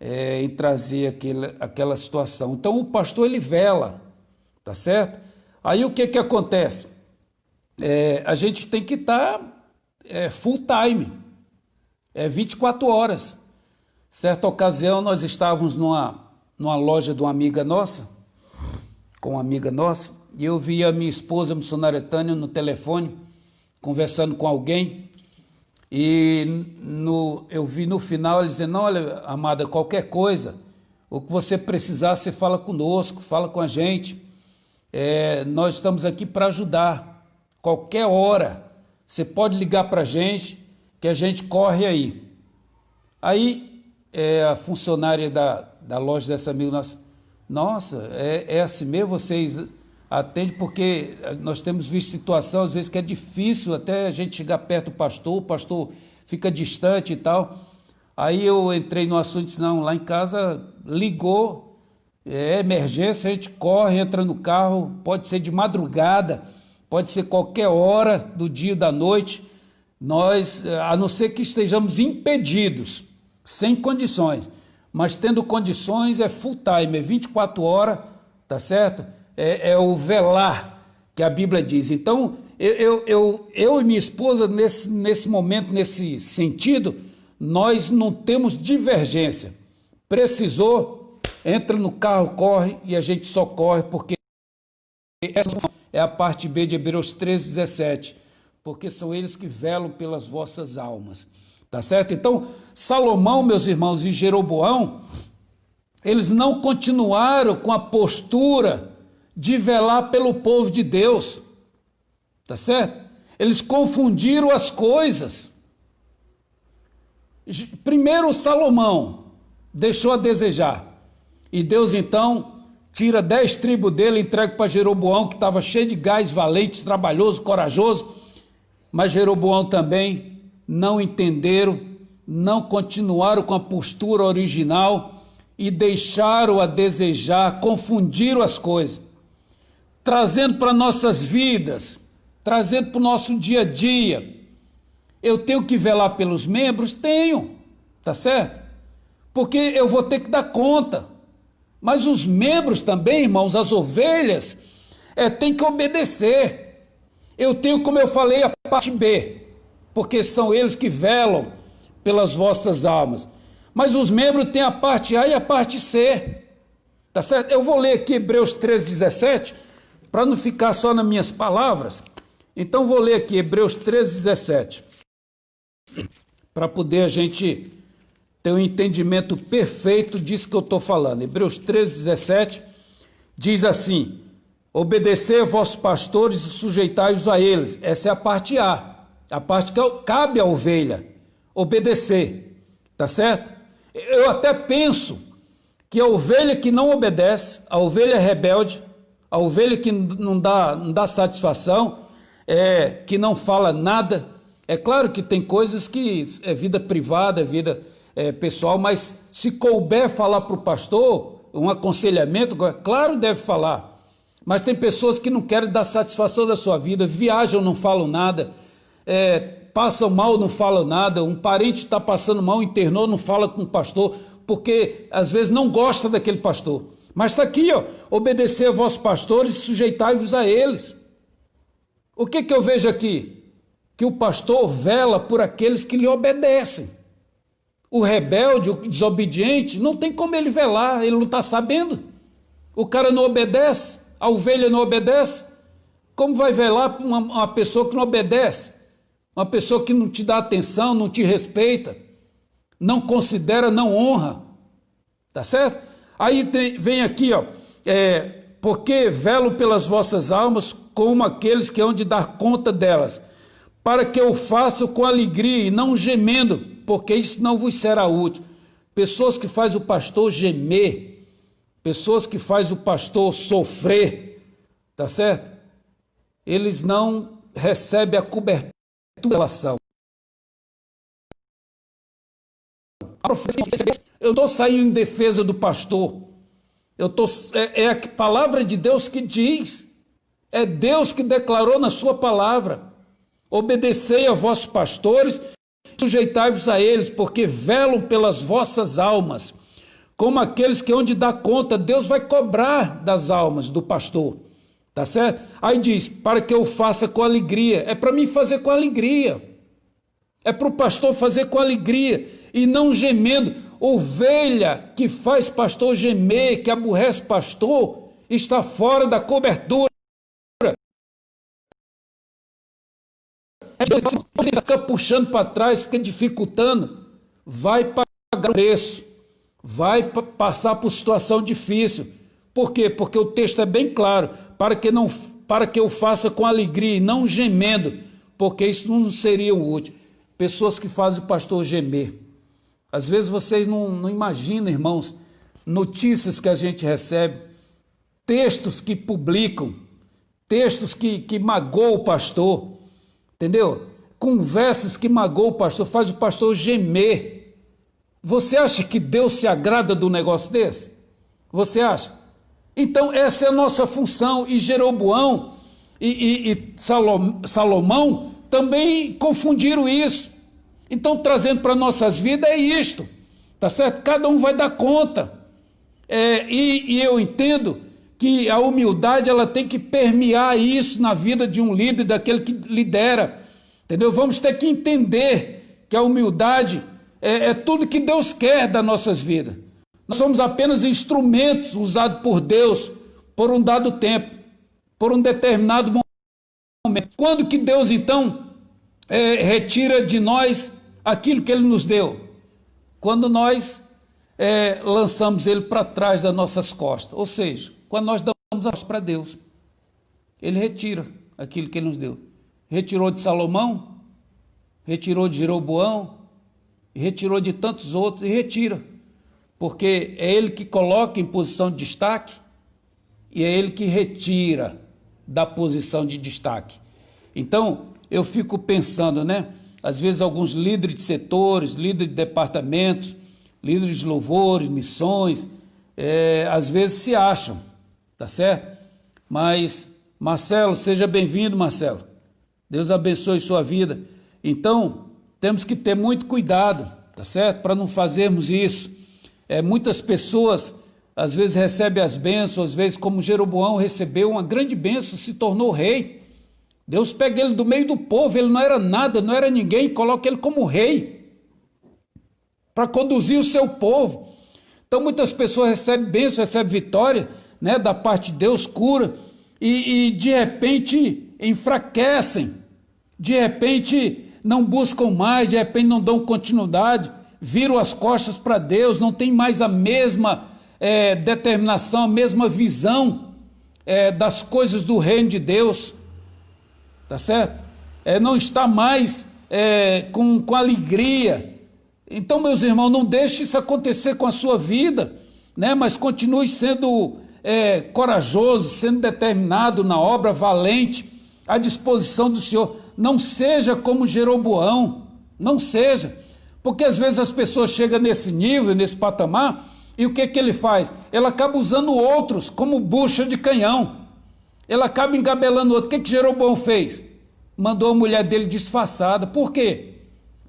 em trazer aquela situação. Então o pastor, ele vela, tá certo? Aí o que acontece? A gente tem que estar full time, 24 horas. Certa ocasião nós estávamos numa loja de uma amiga nossa, com uma amiga nossa, e eu vi a minha esposa, missionária Tânia, no telefone, conversando com alguém, e eu vi no final ele dizendo: não, olha, amada, qualquer coisa, o que você precisar, você fala conosco, fala com a gente, nós estamos aqui para ajudar, qualquer hora, você pode ligar para a gente, que a gente corre aí. Aí, a funcionária da loja dessa amiga nossa, é assim mesmo, atende, porque nós temos visto situação, às vezes, que é difícil até a gente chegar perto do pastor, o pastor fica distante e tal. Aí eu entrei no assunto e disse, não, lá em casa ligou, é emergência, a gente corre, entra no carro, pode ser de madrugada, pode ser qualquer hora do dia e da noite, nós, a não ser que estejamos impedidos, sem condições, mas tendo condições é full time, é 24 horas, tá certo? É o velar que a Bíblia diz. Então, eu e minha esposa, nesse momento, nesse sentido, nós não temos divergência. Precisou, entra no carro, corre, e a gente só corre, porque essa é a parte B de Hebreus 13:17, porque são eles que velam pelas vossas almas. Tá certo? Então, Salomão, meus irmãos, e Jeroboão, eles não continuaram com a postura de velar pelo povo de Deus. Tá certo? Eles confundiram as coisas. Primeiro, Salomão deixou a desejar. E Deus, então, tira 10 tribos dele, entrega para Jeroboão, que estava cheio de gás, valente, trabalhoso, corajoso. Mas Jeroboão também não entenderam, não continuaram com a postura original e deixaram a desejar, confundiram as coisas, trazendo para nossas vidas, trazendo para o nosso dia a dia. Eu tenho que velar pelos membros? Tenho, tá certo? Porque eu vou ter que dar conta. Mas os membros também, irmãos, as ovelhas, têm que obedecer. Eu tenho, como eu falei, a parte B, porque são eles que velam pelas vossas almas. Mas os membros têm a parte A e a parte C, tá certo? Eu vou ler aqui Hebreus 13:17, para não ficar só nas minhas palavras. Então vou ler aqui Hebreus 13:17, para poder a gente ter um entendimento perfeito disso que eu estou falando. Hebreus 13:17 diz assim: obedecei aos vossos pastores e sujeitai-os a eles. Essa é a parte A parte que cabe à ovelha, obedecer, tá certo? Eu até penso que a ovelha que não obedece, a ovelha rebelde, a ovelha que não dá satisfação, que não fala nada, é claro que tem coisas que é vida privada, é vida pessoal, mas se couber falar para o pastor, um aconselhamento, claro, deve falar. Mas tem pessoas que não querem dar satisfação da sua vida, viajam, não falam nada, passam mal, não falam nada, um parente está passando mal, internou, não fala com o pastor, porque às vezes não gosta daquele pastor. Mas está aqui, ó, obedecer a vossos pastores e sujeitai-vos a eles. O que eu vejo aqui? Que o pastor vela por aqueles que lhe obedecem. O rebelde, o desobediente, não tem como ele velar, ele não está sabendo. O cara não obedece, a ovelha não obedece. Como vai velar para uma pessoa que não obedece? Uma pessoa que não te dá atenção, não te respeita, não considera, não honra. Tá certo? Aí vem aqui, ó, porque velo pelas vossas almas como aqueles que hão de dar conta delas, para que eu faça com alegria e não gemendo, porque isso não vos será útil. Pessoas que faz o pastor gemer, pessoas que faz o pastor sofrer, tá certo? Eles não recebem a cobertura da relação. Eu estou saindo em defesa do pastor. É a palavra de Deus que diz. É Deus que declarou na sua palavra. Obedecei a vossos pastores, sujeitai-vos a eles, porque velam pelas vossas almas, como aqueles que hão de dar conta. Deus vai cobrar das almas do pastor. Tá certo? Aí diz, para que eu faça com alegria. É para mim fazer com alegria. É para o pastor fazer com alegria e não gemendo. Ovelha que faz pastor gemer, que aborrece pastor, está fora da cobertura. Fica puxando para trás, fica dificultando, vai pagar o preço, vai passar por situação difícil. Por quê? Porque o texto é bem claro, para que eu faça com alegria e não gemendo, porque isso não seria útil. Pessoas que fazem o pastor gemer. Às vezes vocês não imaginam, irmãos, notícias que a gente recebe, textos que publicam, textos que magoam o pastor, entendeu? Conversas que magoam o pastor, faz o pastor gemer. Você acha que Deus se agrada do negócio desse? Você acha? Então essa é a nossa função, e Jeroboão e Salomão também confundiram isso. Então, trazendo para nossas vidas é isto, tá certo? Cada um vai dar conta. E eu entendo que a humildade ela tem que permear isso na vida de um líder, daquele que lidera, entendeu? Vamos ter que entender que a humildade é tudo que Deus quer das nossas vidas. Nós somos apenas instrumentos usados por Deus por um dado tempo, por um determinado momento. Quando que Deus, então, retira de nós aquilo que Ele nos deu? Quando nós lançamos Ele para trás das nossas costas, ou seja, quando nós damos as costas para Deus, Ele retira aquilo que Ele nos deu. Retirou de Salomão, retirou de Jeroboão, retirou de tantos outros, e retira, porque é Ele que coloca em posição de destaque, e é Ele que retira da posição de destaque. Então, eu fico pensando, né? Às vezes alguns líderes de setores, líderes de departamentos, líderes de louvores, missões, às vezes se acham, tá certo? Mas, Marcelo, seja bem-vindo, Marcelo. Deus abençoe sua vida. Então, temos que ter muito cuidado, tá certo? Para não fazermos isso. Muitas pessoas, às vezes, recebem as bênçãos, às vezes, como Jeroboão recebeu uma grande bênção, se tornou rei. Deus pega ele do meio do povo, ele não era nada, não era ninguém, e coloca ele como rei, para conduzir o seu povo. Então muitas pessoas recebem bênção, recebem vitória, né, da parte de Deus, cura, e de repente enfraquecem, de repente não buscam mais, de repente não dão continuidade, viram as costas para Deus, não tem mais a mesma determinação, a mesma visão das coisas do reino de Deus. Tá certo? Não está mais com alegria. Então, meus irmãos, não deixe isso acontecer com a sua vida, né? Mas continue sendo corajoso, sendo determinado na obra, valente, à disposição do Senhor. Não seja como Jeroboão, não seja. Porque às vezes as pessoas chegam nesse nível, nesse patamar, e o que ele faz? Ele acaba usando outros como bucha de canhão. Ele acaba engabelando o outro. O que Jeroboão fez? Mandou a mulher dele disfarçada. Por quê?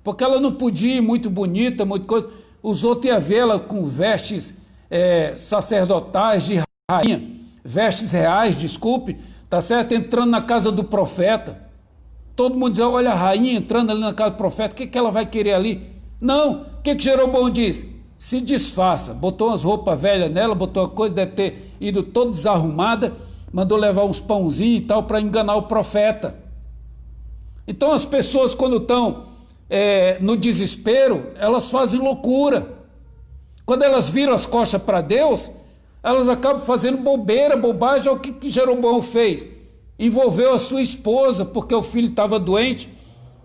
Porque ela não podia ir muito bonita, muita coisa. Os outros iam vê-la com vestes sacerdotais de rainha, vestes reais, desculpe, tá certo? Entrando na casa do profeta. Todo mundo dizia, olha a rainha entrando ali na casa do profeta, o que ela vai querer ali? Não, o que Jeroboão diz? Se disfarça, botou umas roupas velhas nela, botou uma coisa, deve ter ido toda desarrumada, mandou levar uns pãozinhos e tal para enganar o profeta. Então as pessoas quando estão no desespero, elas fazem loucura. Quando elas viram as costas para Deus, elas acabam fazendo bobeira, bobagem. O que Jeroboão fez? Envolveu a sua esposa, porque o filho estava doente,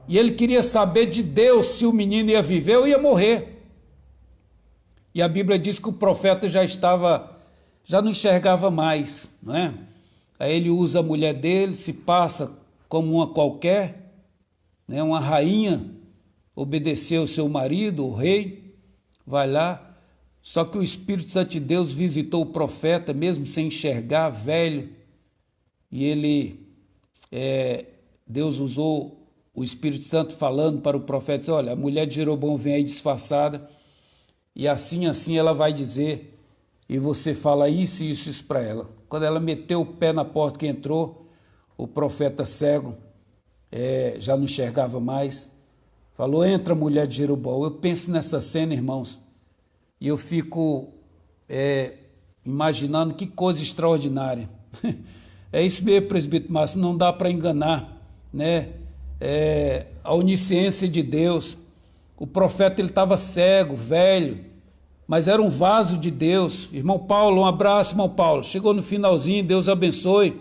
e ele queria saber de Deus se o menino ia viver ou ia morrer. E a Bíblia diz que o profeta já não enxergava mais, não é? Aí ele usa a mulher dele, se passa como uma qualquer, né? Uma rainha, obedeceu ao seu marido, o rei, vai lá. Só que o Espírito Santo de Deus visitou o profeta, mesmo sem enxergar, velho, e Deus usou o Espírito Santo falando para o profeta, disse, olha, a mulher de Jeroboão vem aí disfarçada, e assim ela vai dizer, e você fala isso e isso para ela. Quando ela meteu o pé na porta que entrou, o profeta cego, já não enxergava mais, falou, entra mulher de Jeroboão. Eu penso nessa cena, irmãos, e eu fico imaginando que coisa extraordinária. É isso mesmo, presbítero Márcio, não dá para enganar, né? A onisciência de Deus. O profeta ele estava cego, velho, mas era um vaso de Deus. Irmão Paulo, um abraço, irmão Paulo. Chegou no finalzinho, Deus abençoe.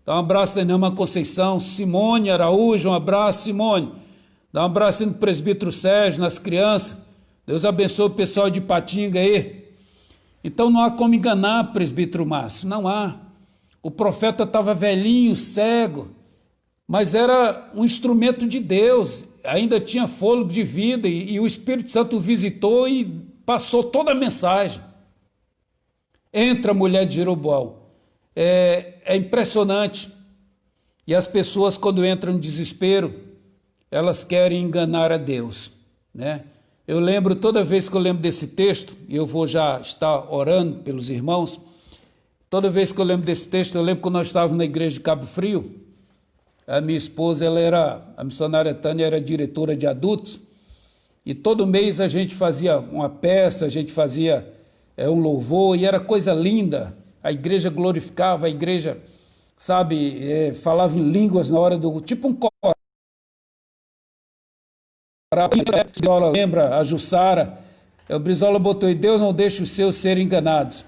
Dá um abraço da irmã Conceição. Simone Araújo, um abraço, Simone. Dá um abraço no presbítero Sérgio, nas crianças. Deus abençoe o pessoal de Ipatinga aí. Então não há como enganar, presbítero Márcio, não há. O profeta estava velhinho, cego, mas era um instrumento de Deus, ainda tinha fôlego de vida e o Espírito Santo o visitou e passou toda a mensagem. Entra a mulher de Jeroboão. É impressionante. E as pessoas, quando entram em desespero, elas querem enganar a Deus, né? Eu lembro, toda vez que eu lembro desse texto, e eu vou já estar orando pelos irmãos, toda vez que eu lembro desse texto, eu lembro quando nós estávamos na igreja de Cabo Frio, a minha esposa, a missionária Tânia era diretora de adultos, e todo mês a gente fazia uma peça, a gente fazia um louvor, e era coisa linda, a igreja glorificava, a igreja, sabe, falava em línguas na hora tipo um coro. A senhora lembra, a Jussara, o Brizola botou, e Deus não deixa os seus serem enganados.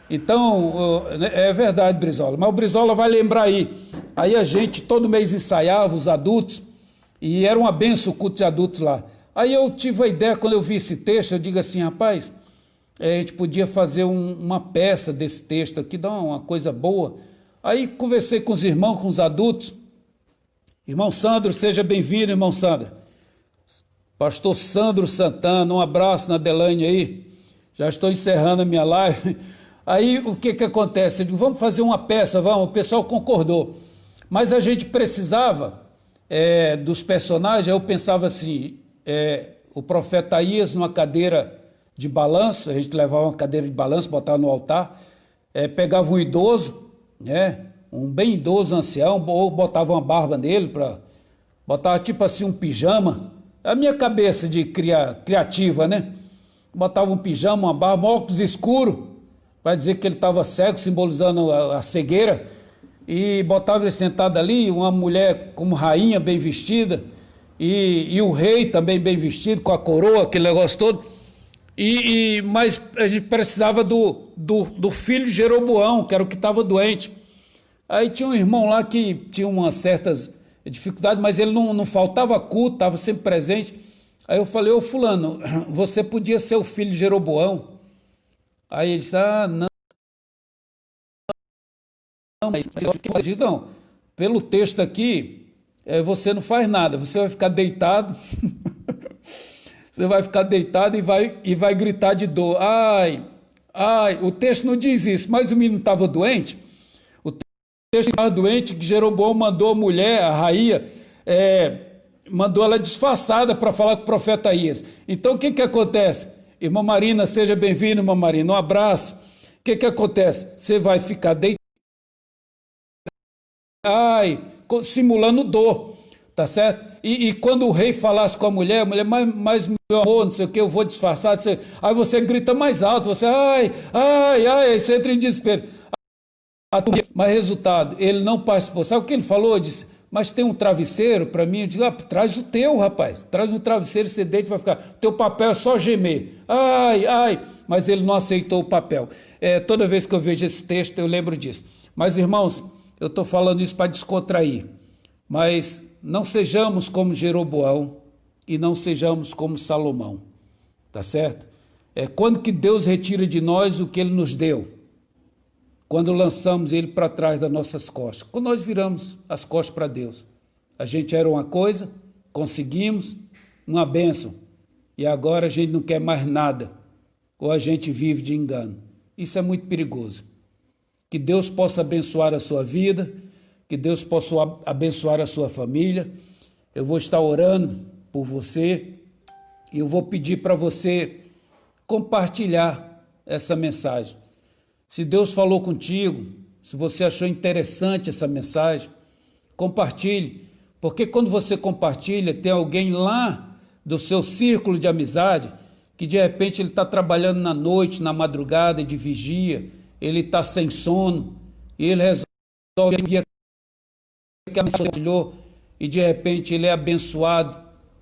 Então, é verdade, Brizola, mas o Brizola vai lembrar aí. Aí a gente todo mês ensaiava, os adultos, e era uma benção o culto de adultos lá. Aí eu tive a ideia, quando eu vi esse texto, eu digo assim, rapaz, a gente podia fazer uma peça desse texto aqui, dar uma coisa boa. Aí conversei com os irmãos, com os adultos. Irmão Sandro, seja bem-vindo, irmão Sandro. Pastor Sandro Santana, um abraço na Adelaine aí. Já estou encerrando a minha live. Aí o que acontece? Eu digo, vamos fazer uma peça, vamos. O pessoal concordou. Mas a gente precisava dos personagens. Eu pensava assim, o profeta Aías numa cadeira de balanço, a gente levava uma cadeira de balanço, botava no altar, pegava um idoso, né, um bem idoso, ancião, ou botava uma barba nele, botava tipo assim um pijama, a minha cabeça de criativa, né, botava um pijama, uma barba, um óculos escuro, para dizer que ele estava cego, simbolizando a cegueira, e botava ele sentado ali, uma mulher como rainha, bem vestida, e o rei também bem vestido, com a coroa, aquele negócio todo. Mas a gente precisava do filho de Jeroboão, que era o que estava doente. Aí tinha um irmão lá que tinha umas certas dificuldades, mas ele não faltava culto, estava sempre presente. Aí eu falei, ô fulano, você podia ser o filho de Jeroboão? Aí ele disse, não, mas não, pelo texto aqui, você não faz nada, você vai ficar deitado, você vai ficar deitado e vai gritar de dor. Ai, o texto não diz isso, mas o menino estava doente. O texto estava doente, que Jeroboão mandou a mulher, a rainha, mandou ela disfarçada para falar com o profeta Aías. Então o que acontece? Irmã Marina, seja bem-vinda, irmã Marina, um abraço. O que acontece? Você vai ficar deitado, simulando dor, tá certo? E quando o rei falasse com a mulher, mas meu amor, não sei o que, eu vou disfarçar, aí você grita mais alto, você, você entra em desespero. Mas resultado, ele não participou. Sabe o que ele falou? Disse, mas tem um travesseiro para mim? Eu digo, traz o teu, rapaz, traz um travesseiro, você deita e vai ficar, teu papel é só gemer, mas ele não aceitou o papel. Toda vez que eu vejo esse texto, eu lembro disso. Mas irmãos, eu estou falando isso para descontrair, mas não sejamos como Jeroboão e não sejamos como Salomão, tá certo? Quando que Deus retira de nós o que Ele nos deu? Quando lançamos Ele para trás das nossas costas, quando nós viramos as costas para Deus. A gente era uma coisa, conseguimos, uma bênção, e agora a gente não quer mais nada, ou a gente vive de engano. Isso é muito perigoso. Que Deus possa abençoar a sua vida, que Deus possa abençoar a sua família. Eu vou estar orando por você e eu vou pedir para você compartilhar essa mensagem. Se Deus falou contigo, se você achou interessante essa mensagem, compartilhe, porque quando você compartilha, tem alguém lá do seu círculo de amizade que de repente ele está trabalhando na noite, na madrugada, de vigia, ele está sem sono, e ele resolve enviar que a mensagem e de repente ele é abençoado,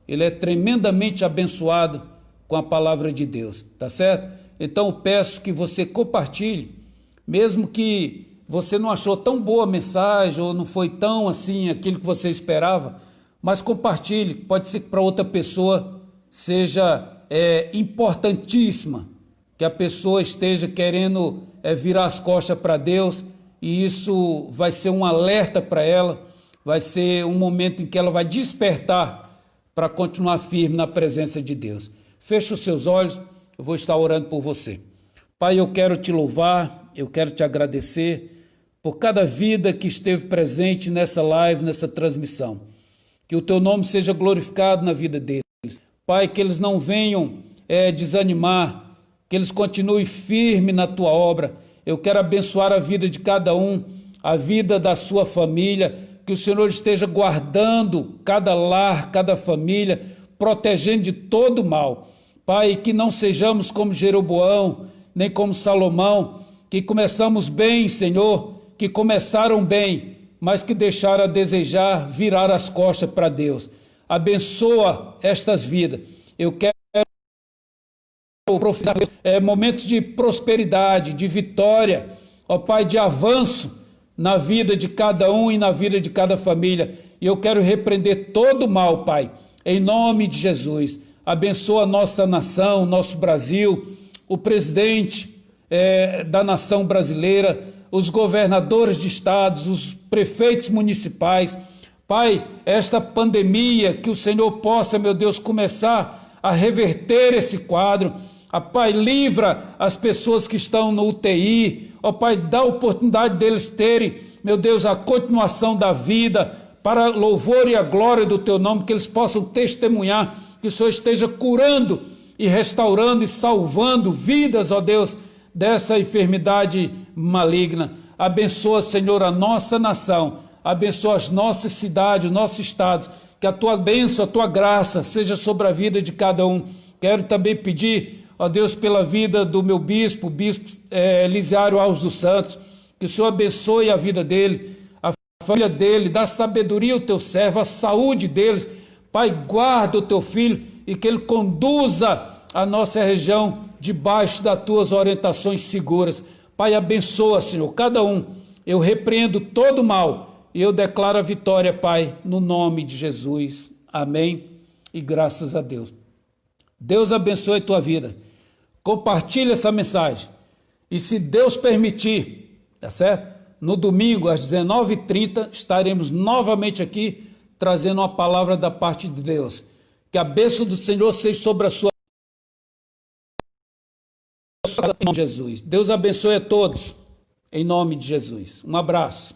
ele é tremendamente abençoado com a palavra de Deus, tá certo? Então eu peço que você compartilhe, mesmo que você não achou tão boa a mensagem, ou não foi tão assim aquilo que você esperava, mas compartilhe, pode ser que para outra pessoa seja importantíssima, que a pessoa esteja querendo virar as costas para Deus e isso vai ser um alerta para ela, vai ser um momento em que ela vai despertar para continuar firme na presença de Deus. Feche os seus olhos, eu vou estar orando por você. Pai, eu quero te louvar, eu quero te agradecer por cada vida que esteve presente nessa live, nessa transmissão. Que o teu nome seja glorificado na vida deles. Pai, que eles não venham desanimar, que eles continuem firmes na tua obra. Eu quero abençoar a vida de cada um, a vida da sua família, que o Senhor esteja guardando cada lar, cada família, protegendo de todo mal. Pai, que não sejamos como Jeroboão, nem como Salomão, que começamos bem, Senhor, que começaram bem, mas que deixaram a desejar virar as costas para Deus. Abençoa estas vidas. Eu quero profetizar momentos de prosperidade, de vitória, ó Pai, de avanço na vida de cada um e na vida de cada família. E eu quero repreender todo o mal, Pai, em nome de Jesus. Abençoa a nossa nação, nosso Brasil, o presidente da nação brasileira, os governadores de estados, os prefeitos municipais. Pai, esta pandemia, que o Senhor possa, meu Deus, começar a reverter esse quadro. Pai, livra as pessoas que estão no UTI. Ó Pai, dá a oportunidade deles terem, meu Deus, a continuação da vida, para louvor e a glória do Teu nome, que eles possam testemunhar que o Senhor esteja curando e restaurando e salvando vidas, ó Deus, dessa enfermidade maligna. Abençoa, Senhor, a nossa nação, abençoa as nossas cidades, os nossos estados, que a Tua bênção, a Tua graça seja sobre a vida de cada um. Quero também pedir, ó Deus, pela vida do meu bispo, o bispo Elisiário Alves dos Santos, que o Senhor abençoe a vida dele, a família dele, dá sabedoria ao Teu servo, a saúde deles. Pai, guarda o Teu filho e que ele conduza a nossa região debaixo das Tuas orientações seguras. Pai, abençoa, Senhor, cada um. Eu repreendo todo o mal e eu declaro a vitória, Pai, no nome de Jesus. Amém e graças a Deus. Deus abençoe a tua vida. Compartilha essa mensagem. E se Deus permitir, tá certo? No domingo, às 19h30, estaremos novamente aqui trazendo uma palavra da parte de Deus. Que a bênção do Senhor seja sobre a sua vida. Em nome de Jesus. Deus abençoe a todos. Em nome de Jesus. Um abraço.